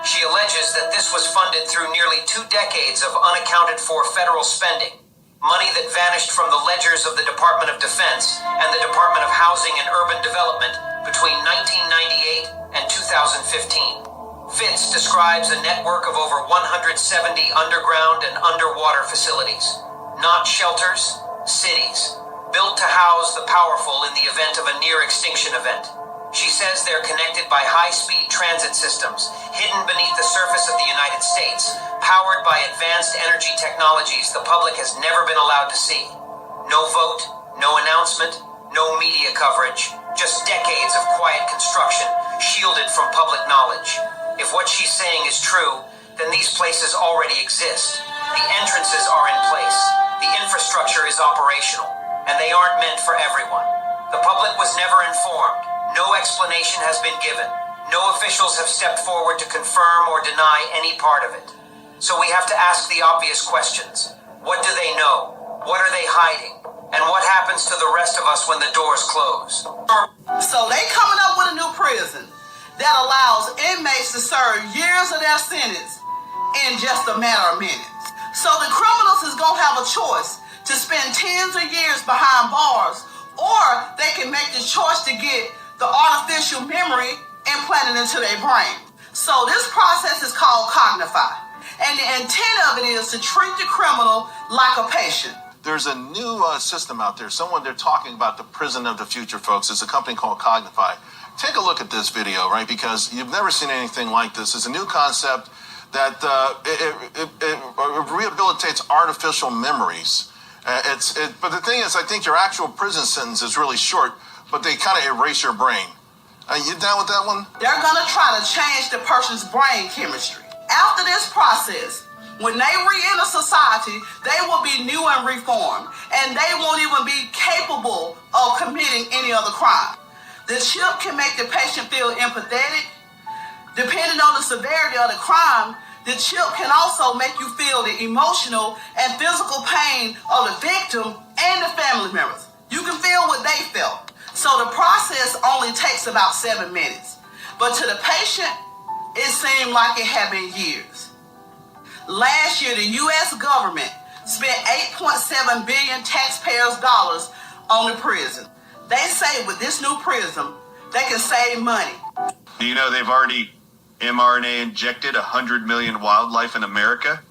She alleges that this was funded through nearly 2 decades of unaccounted for federal spending, money that vanished from the ledgers of the Department of Defense and the Department of Housing and Urban Development between 1998 and 2015. Fitts describes a network of over 170 underground and underwater facilities, not shelters, cities, built to house the powerful in the event of a near-extinction event. She says they're connected by high-speed transit systems, hidden beneath the surface of the United States, powered by advanced energy technologies the public has never been allowed to see. No vote, no announcement, no media coverage, just decades of quiet construction, shielded from public knowledge. If what she's saying is true, then these places already exist. The entrances are in place, the infrastructure is operational, and they aren't meant for everyone. The public was never informed. No explanation has been given. No officials have stepped forward to confirm or deny any part of it. So we have to ask the obvious questions. What do they know? What are they hiding? And what happens to the rest of us when the doors close? So they coming up with a new prison that allows inmates to serve years of their sentence in just a matter of minutes. So the criminals is going to have a choice to spend tens of years behind bars, or they can make the choice to get the artificial memory implanted into their brain. So this process is called Cognify. And the intent of it is to treat the criminal like a patient. There's a new system out there. They're talking about the prison of the future, folks. It's a company called Cognify. Take a look at this video, right? Because you've never seen anything like this. It's a new concept that it rehabilitates artificial memories. But the thing is, I think your actual prison sentence is really short, but they kind of erase your brain. You down with that one? They're going to try to change the person's brain chemistry. After this process, when they re-enter society, they will be new and reformed, and they won't even be capable of committing any other crime. The chip can make the patient feel empathetic. Depending on the severity of the crime, the chip can also make you feel the emotional and physical pain of the victim and the family members. You can feel what they felt. So the process only takes about 7 minutes. But to the patient, it seemed like it had been years. Last year, the U.S. government spent $8.7 billion taxpayers' dollars on the prison. They say with this new prison, they can save money. Do you know they've already mRNA injected 100 million wildlife in America?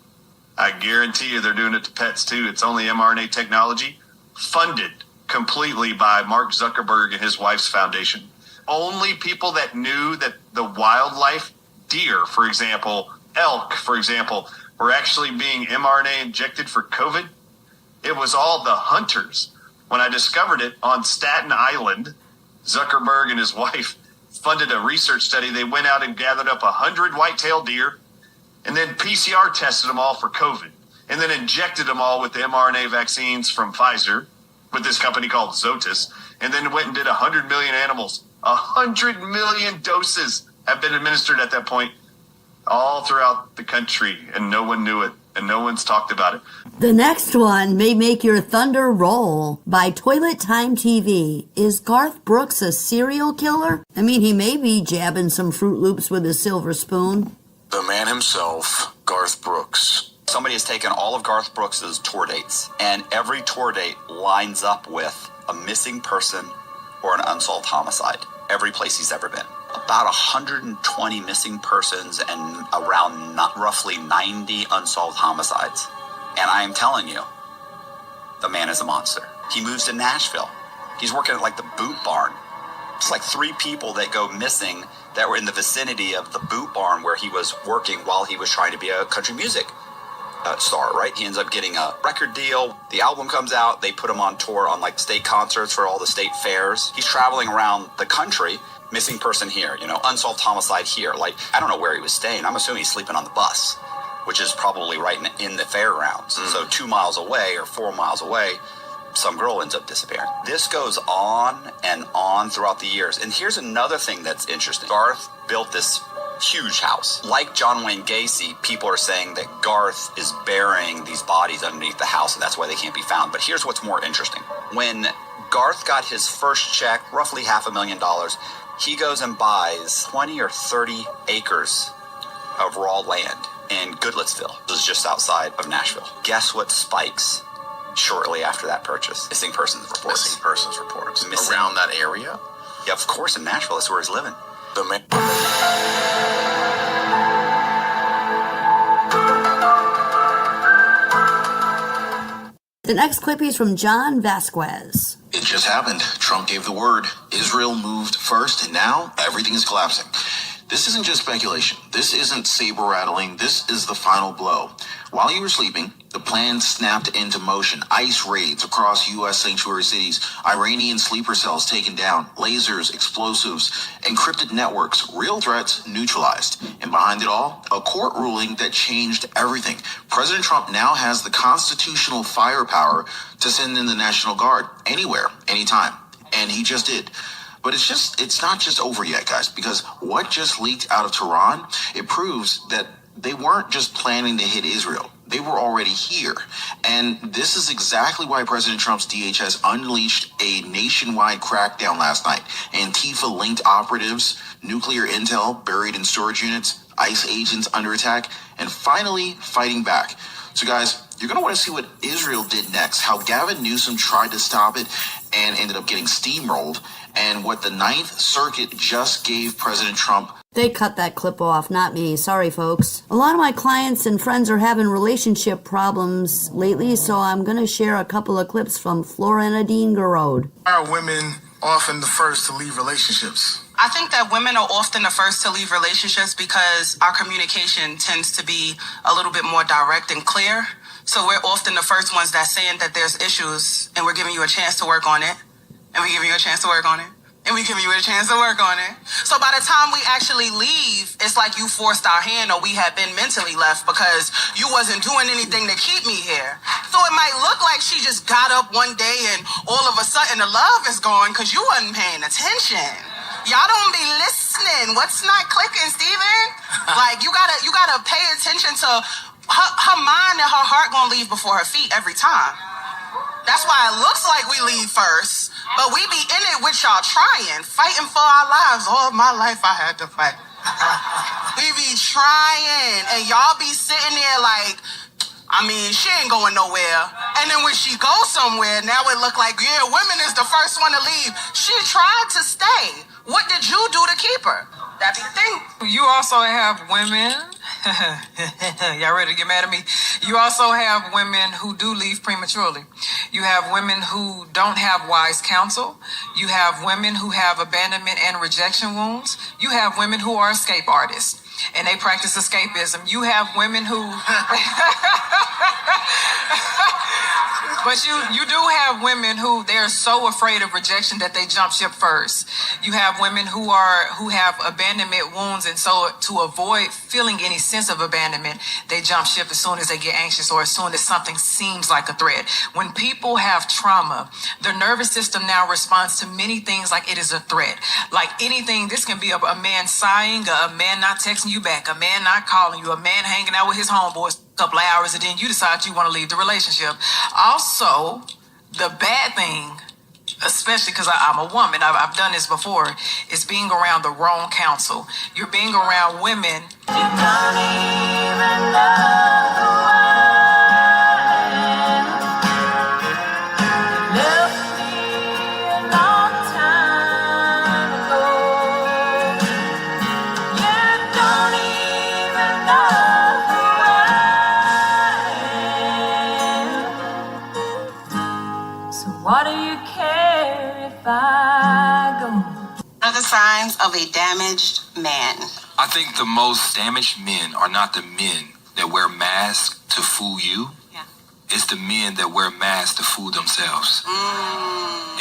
I guarantee you they're doing it to pets too. It's only mRNA technology, funded completely by Mark Zuckerberg and his wife's foundation. Only people that knew that the wildlife, deer, for example, elk, for example, were actually being mRNA injected for COVID. It was all the hunters. When I discovered it on Staten Island, Zuckerberg and his wife funded a research study. They went out and gathered up 100 white-tailed deer and then PCR tested them all for COVID and then injected them all with the mRNA vaccines from Pfizer with this company called Zoetis, and then went and did 100 million animals. 100 million doses have been administered at that point all throughout the country, and no one knew it, and no one's talked about it. The next one may make your thunder roll. By Toilet Time TV. Is Garth Brooks a serial killer? I mean, he may be jabbing some Fruit Loops with a silver spoon. The man himself, Garth Brooks, Somebody has taken all of Garth Brooks's tour dates, and every tour date lines up with a missing person or an unsolved homicide. Every place he's ever been. About 120 missing persons and around roughly 90 unsolved homicides. And I am telling you, the man is a monster. He moves to Nashville. He's working at like the Boot Barn. It's like 3 people that go missing that were in the vicinity of the Boot Barn where he was working while he was trying to be a country music star, right? He ends up getting a record deal. The album comes out. They put him on tour on like state concerts for all the state fairs. He's traveling around the country. Missing person here, unsolved homicide here. Like, I don't know where he was staying. I'm assuming he's sleeping on the bus, which is probably right in the fairgrounds. So 2 miles away or 4 miles away, some girl ends up disappearing. This goes on and on throughout the years. And here's another thing that's interesting. Garth built this huge house. Like John Wayne Gacy, people are saying that Garth is burying these bodies underneath the house, and that's why they can't be found. But here's what's more interesting. When Garth got his first check, roughly $500,000, he goes and buys 20 or 30 acres of raw land in Goodlettsville. This is just outside of Nashville. Guess what spikes shortly after that purchase? Missing persons reports. Missing persons reports. Missing. Around that area? Yeah, of course, in Nashville. That's where he's living. The next clip is from John Vasquez. It just happened. Trump gave the word. Israel moved first, and now everything is collapsing. This isn't just speculation. This isn't saber rattling. This is the final blow. While you were sleeping, the plan snapped into motion. ICE raids across U.S. sanctuary cities, Iranian sleeper cells taken down, lasers, explosives, encrypted networks, real threats neutralized. And behind it all, a court ruling that changed everything. President Trump now has the constitutional firepower to send in the National Guard anywhere, anytime. And he just did. But it's not just over yet, guys, because what just leaked out of Tehran, it proves that they weren't just planning to hit Israel. They were already here. And this is exactly why President Trump's DHS unleashed a nationwide crackdown last night. Antifa-linked operatives, nuclear intel buried in storage units, ICE agents under attack, and finally fighting back. So guys, you're going to want to see what Israel did next, how Gavin Newsom tried to stop it and ended up getting steamrolled, and what the Ninth Circuit just gave President Trump. They cut that clip off, not me. Sorry, folks. A lot of my clients and friends are having relationship problems lately, so I'm going to share a couple of clips from Flora Nadine Garode. Are women often the first to leave relationships? I think that women are often the first to leave relationships because our communication tends to be a little bit more direct and clear. So we're often the first ones that's saying that there's issues, and we're giving you a chance to work on it, and we're giving you a chance to work on it, and we're giving you a chance to work on it. So by the time we actually leave, it's like you forced our hand, or we had been mentally left because you wasn't doing anything to keep me here. So it might look like she just got up one day and all of a sudden the love is gone because you wasn't paying attention. Y'all don't be listening. What's not clicking, Steven? Like, you gotta pay attention to her mind and her heart gonna leave before her feet every time. That's why it looks like we leave first, but we be in it with y'all trying, fighting for our lives. All my life I had to fight. We be trying, and y'all be sitting there like, I mean, she ain't going nowhere. And then when she goes somewhere, now it look like, yeah, women is the first one to leave. She tried to stay. What did you do to keep her? That be the thing. You also have women. Y'all ready to get mad at me? You also have women who do leave prematurely. You have women who don't have wise counsel. You have women who have abandonment and rejection wounds. You have women who are escape artists, and they practice escapism. You have women who... But you do have women who they're so afraid of rejection that they jump ship first. You have women who have abandonment wounds, and so to avoid feeling any sense of abandonment, they jump ship as soon as they get anxious or as soon as something seems like a threat. When people have trauma, their nervous system now responds to many things like it is a threat. Like anything, this can be a man sighing, a man not texting you back, a man not calling you, a man hanging out with his homeboys couple of hours, and then you decide you want to leave the relationship. Also, the bad thing, especially because I'm a woman, I've done this before, is being around the wrong counsel. You're being around women. You don't even know who I am. What do you care if I go? What are the signs of a damaged man? I think the most damaged men are not the men that wear masks to fool you. Yeah. It's the men that wear masks to fool themselves.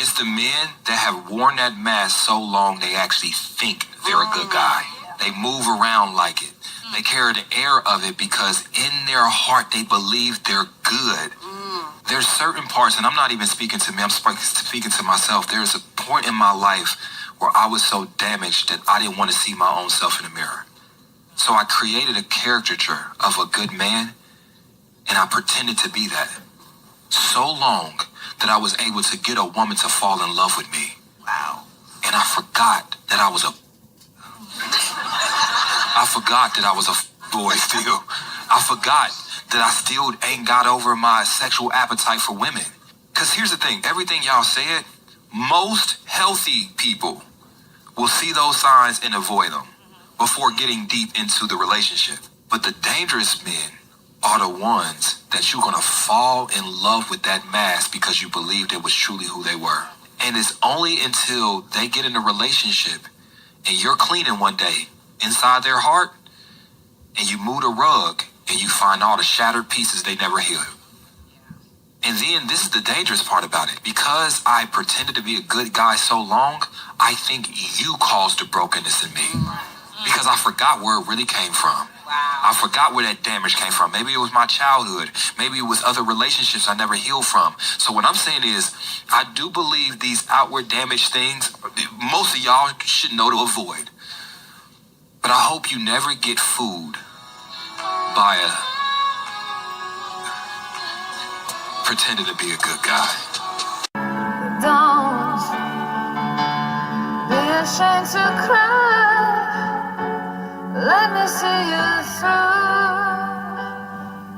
It's the men that have worn that mask so long they actually think they're a good guy. They move around like it. They carry the air of it because in their heart they believe they're good. There's certain parts, and I'm not even speaking to me, I'm speaking to myself. There's a point in my life where I was so damaged that I didn't want to see my own self in the mirror. So I created a caricature of a good man, and I pretended to be that. So long that I was able to get a woman to fall in love with me. Wow. And I forgot that I was a boy still. I forgot that I still ain't got over my sexual appetite for women. Because here's the thing, everything y'all said, most healthy people will see those signs and avoid them before getting deep into the relationship. But the dangerous men are the ones that you're going to fall in love with that mask because you believed it was truly who they were. And it's only until they get in a relationship and you're cleaning one day inside their heart and you move the rug and you find all the shattered pieces they never healed. And then this is the dangerous part about it. Because I pretended to be a good guy so long, I think you caused the brokenness in me. Because I forgot where it really came from. I forgot where that damage came from. Maybe it was my childhood. Maybe it was other relationships I never healed from. So what I'm saying is, I do believe these outward damaged things, most of y'all should know to avoid. But I hope you never get fooled by pretending to be a good guy. Don't be ashamed to cry. Let me see you through.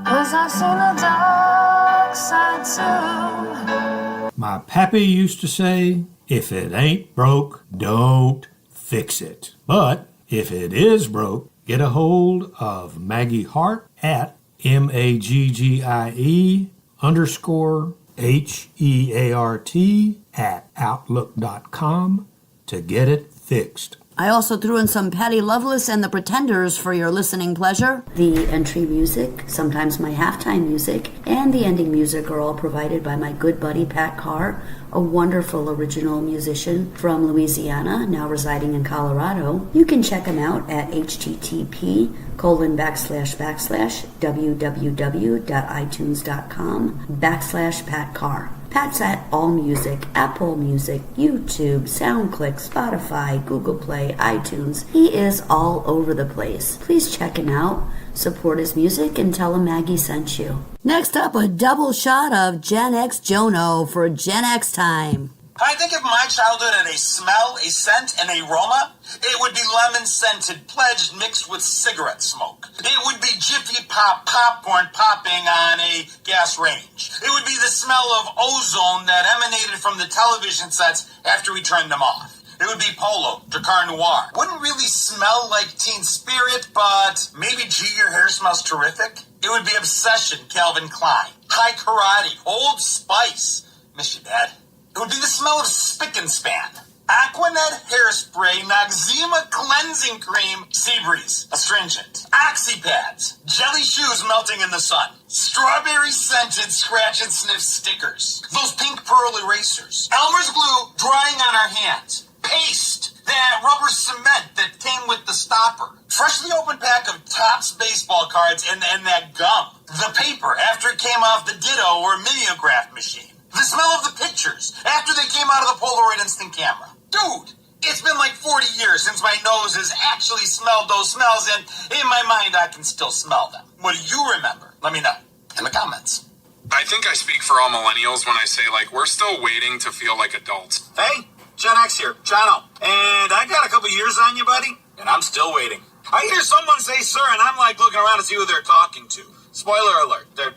'Cause I've seen the dark side too. My pappy used to say, if it ain't broke, don't fix it. But if it is broke, get a hold of Maggie Heart at MAGGIE_HEART at outlook.com to get it fixed. I also threw in some Patty Loveless and the Pretenders for your listening pleasure. The entry music, sometimes my halftime music, and the ending music are all provided by my good buddy Pat Carr, a wonderful original musician from Louisiana, now residing in Colorado. You can check him out at http://www.itunes.com/Pat Carr. Pat's at AllMusic, Apple Music, YouTube, SoundClick, Spotify, Google Play, iTunes. He is all over the place. Please check him out, support his music, and tell him Maggie sent you. Next up, a double shot of Gen X Jono for Gen X time. I think if my childhood had a smell, a scent, and a aroma, it would be lemon-scented pledge mixed with cigarette smoke. It would be Jiffy Pop popcorn popping on a gas range. It would be the smell of ozone that emanated from the television sets after we turned them off. It would be Polo, Dracar Noir. Wouldn't really smell like Teen Spirit, but maybe G, your hair smells terrific. It would be Obsession, Calvin Klein. High Karate, Old Spice. Miss you, Dad. It would be the smell of Spick and Span. Aquanet hairspray, Noxzema cleansing cream, Seabreeze, astringent. Oxypads, jelly shoes melting in the sun. Strawberry scented scratch and sniff stickers. Those pink pearl erasers. Elmer's glue drying on our hands. Paste, that rubber cement that came with the stopper. Freshly opened pack of Topps baseball cards and that gum. The paper after it came off the Ditto or mimeograph machine. The smell of the pictures after they came out of the Polaroid instant camera. Dude, it's been like 40 years since my nose has actually smelled those smells, and in my mind, I can still smell them. What do you remember? Let me know in the comments. I think I speak for all millennials when I say, we're still waiting to feel like adults. Hey, Gen X here, Jono. And I got a couple years on you, buddy, and I'm still waiting. I hear someone say sir, and I'm looking around to see who they're talking to. Spoiler alert, they're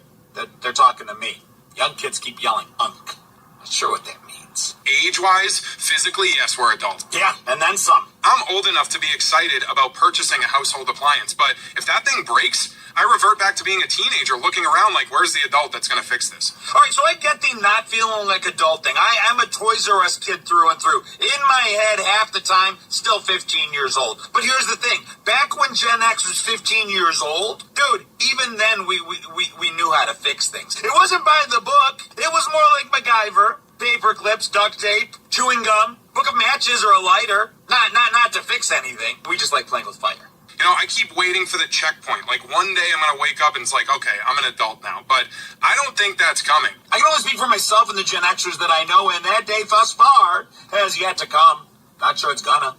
talking to me. Young kids keep yelling, unk. Not sure what that means. Age-wise, physically, yes, we're adults. Yeah, and then some. I'm old enough to be excited about purchasing a household appliance, but if that thing breaks, I revert back to being a teenager looking around like, where's the adult that's going to fix this? All right, so I get the not feeling like adulting. I am a Toys R Us kid through and through. In my head, half the time, still 15 years old. But here's the thing. Back when Gen X was 15 years old, dude, even then we knew how to fix things. It wasn't by the book. It was more like MacGyver. Paper clips, duct tape, chewing gum, book of matches, or a lighter. Not to fix anything. We just like playing with fire. You know, I keep waiting for the checkpoint. Like, one day I'm going to wake up and it's like, okay, I'm an adult now. But I don't think that's coming. I can only speak for myself and the Gen Xers that I know, and that day thus far has yet to come. Not sure it's gonna.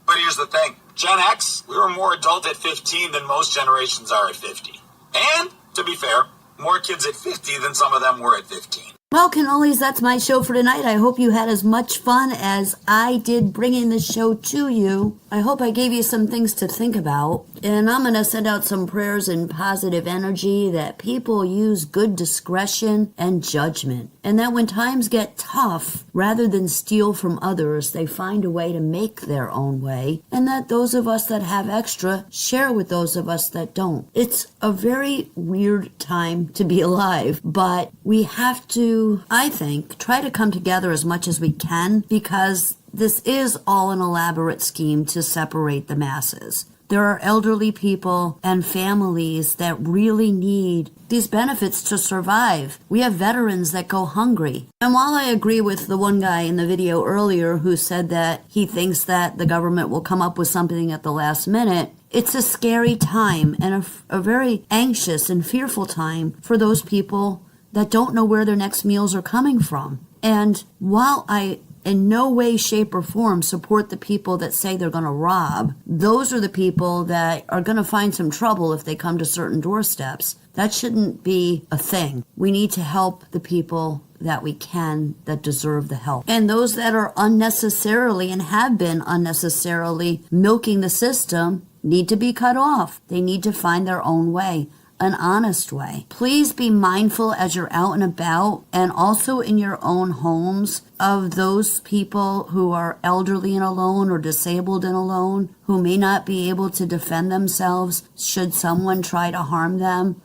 But here's the thing. Gen X, we were more adult at 15 than most generations are at 50. And, to be fair, more kids at 50 than some of them were at 15. Well, canollies, that's my show for tonight. I hope you had as much fun as I did bringing the show to you. I hope I gave you some things to think about. And I'm going to send out some prayers and positive energy that people use good discretion and judgment. And that when times get tough, rather than steal from others, they find a way to make their own way. And that those of us that have extra share with those of us that don't. It's a very weird time to be alive, but we have to, I think, try to come together as much as we can, because this is all an elaborate scheme to separate the masses. There are elderly people and families that really need these benefits to survive. We have veterans that go hungry. And while I agree with the one guy in the video earlier who said that he thinks that the government will come up with something at the last minute, it's a scary time and a very anxious and fearful time for those people that don't know where their next meals are coming from. And while I in no way, shape, or form support the people that say they're going to rob, those are the people that are going to find some trouble if they come to certain doorsteps. That shouldn't be a thing. We need to help the people that we can, that deserve the help. And those that are unnecessarily and have been unnecessarily milking the system need to be cut off. They need to find their own way. An honest way. Please be mindful as you're out and about, and also in your own homes, of those people who are elderly and alone or disabled and alone, who may not be able to defend themselves should someone try to harm them.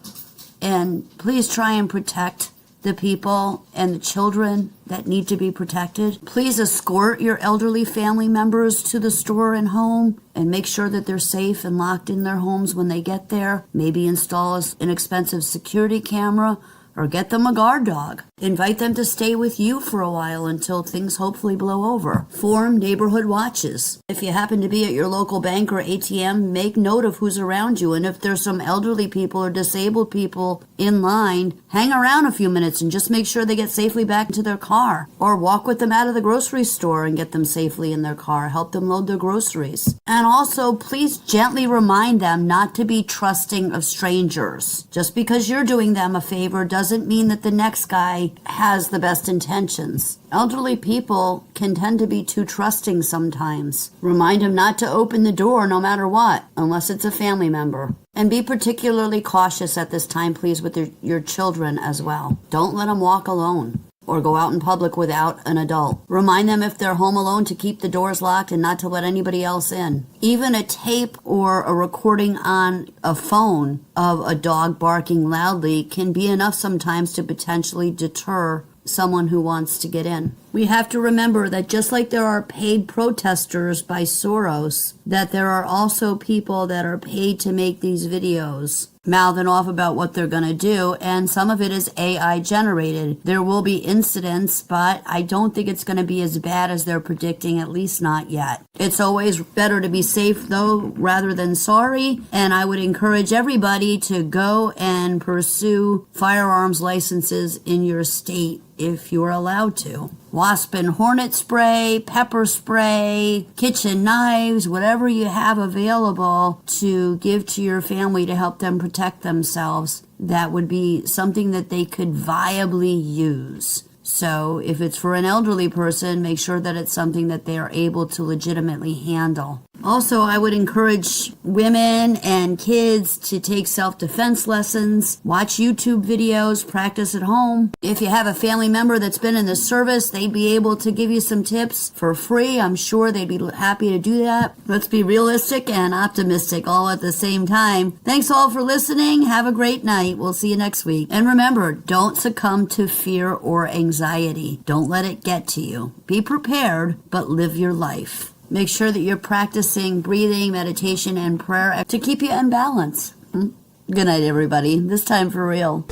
And please try and protect the people and the children that need to be protected. Please escort your elderly family members to the store and home and make sure that they're safe and locked in their homes when they get there. Maybe install an inexpensive security camera or get them a guard dog. Invite them to stay with you for a while until things hopefully blow over. Form neighborhood watches. If you happen to be at your local bank or ATM, make note of who's around you. And if there's some elderly people or disabled people in line, hang around a few minutes and just make sure they get safely back into their car. Or walk with them out of the grocery store and get them safely in their car. Help them load their groceries. And also, please gently remind them not to be trusting of strangers. Just because you're doing them a favor doesn't mean that the next guy has the best intentions. Elderly people can tend to be too trusting sometimes. Remind them not to open the door no matter what, unless it's a family member. And be particularly cautious at this time, please, with your children as well. Don't let them walk alone or go out in public without an adult. Remind them if they're home alone to keep the doors locked and not to let anybody else in. Even a tape or a recording on a phone of a dog barking loudly can be enough sometimes to potentially deter someone who wants to get in. We have to remember that just like there are paid protesters by Soros, that there are also people that are paid to make these videos, mouthing off about what they're going to do, and some of it is AI generated. There will be incidents, but I don't think it's going to be as bad as they're predicting, at least not yet. It's always better to be safe, though, rather than sorry, and I would encourage everybody to go and pursue firearms licenses in your state if you're allowed to. Wasp and hornet spray, pepper spray, kitchen knives, whatever you have available to give to your family to help them protect themselves. That would be something that they could viably use. So if it's for an elderly person, make sure that it's something that they are able to legitimately handle. Also, I would encourage women and kids to take self-defense lessons, watch YouTube videos, practice at home. If you have a family member that's been in the service, they'd be able to give you some tips for free. I'm sure they'd be happy to do that. Let's be realistic and optimistic all at the same time. Thanks all for listening. Have a great night. We'll see you next week. And remember, don't succumb to fear or anxiety. Don't let it get to you. Be prepared, but live your life. Make sure that you're practicing breathing, meditation, and prayer to keep you in balance. Good night, everybody. This time for real.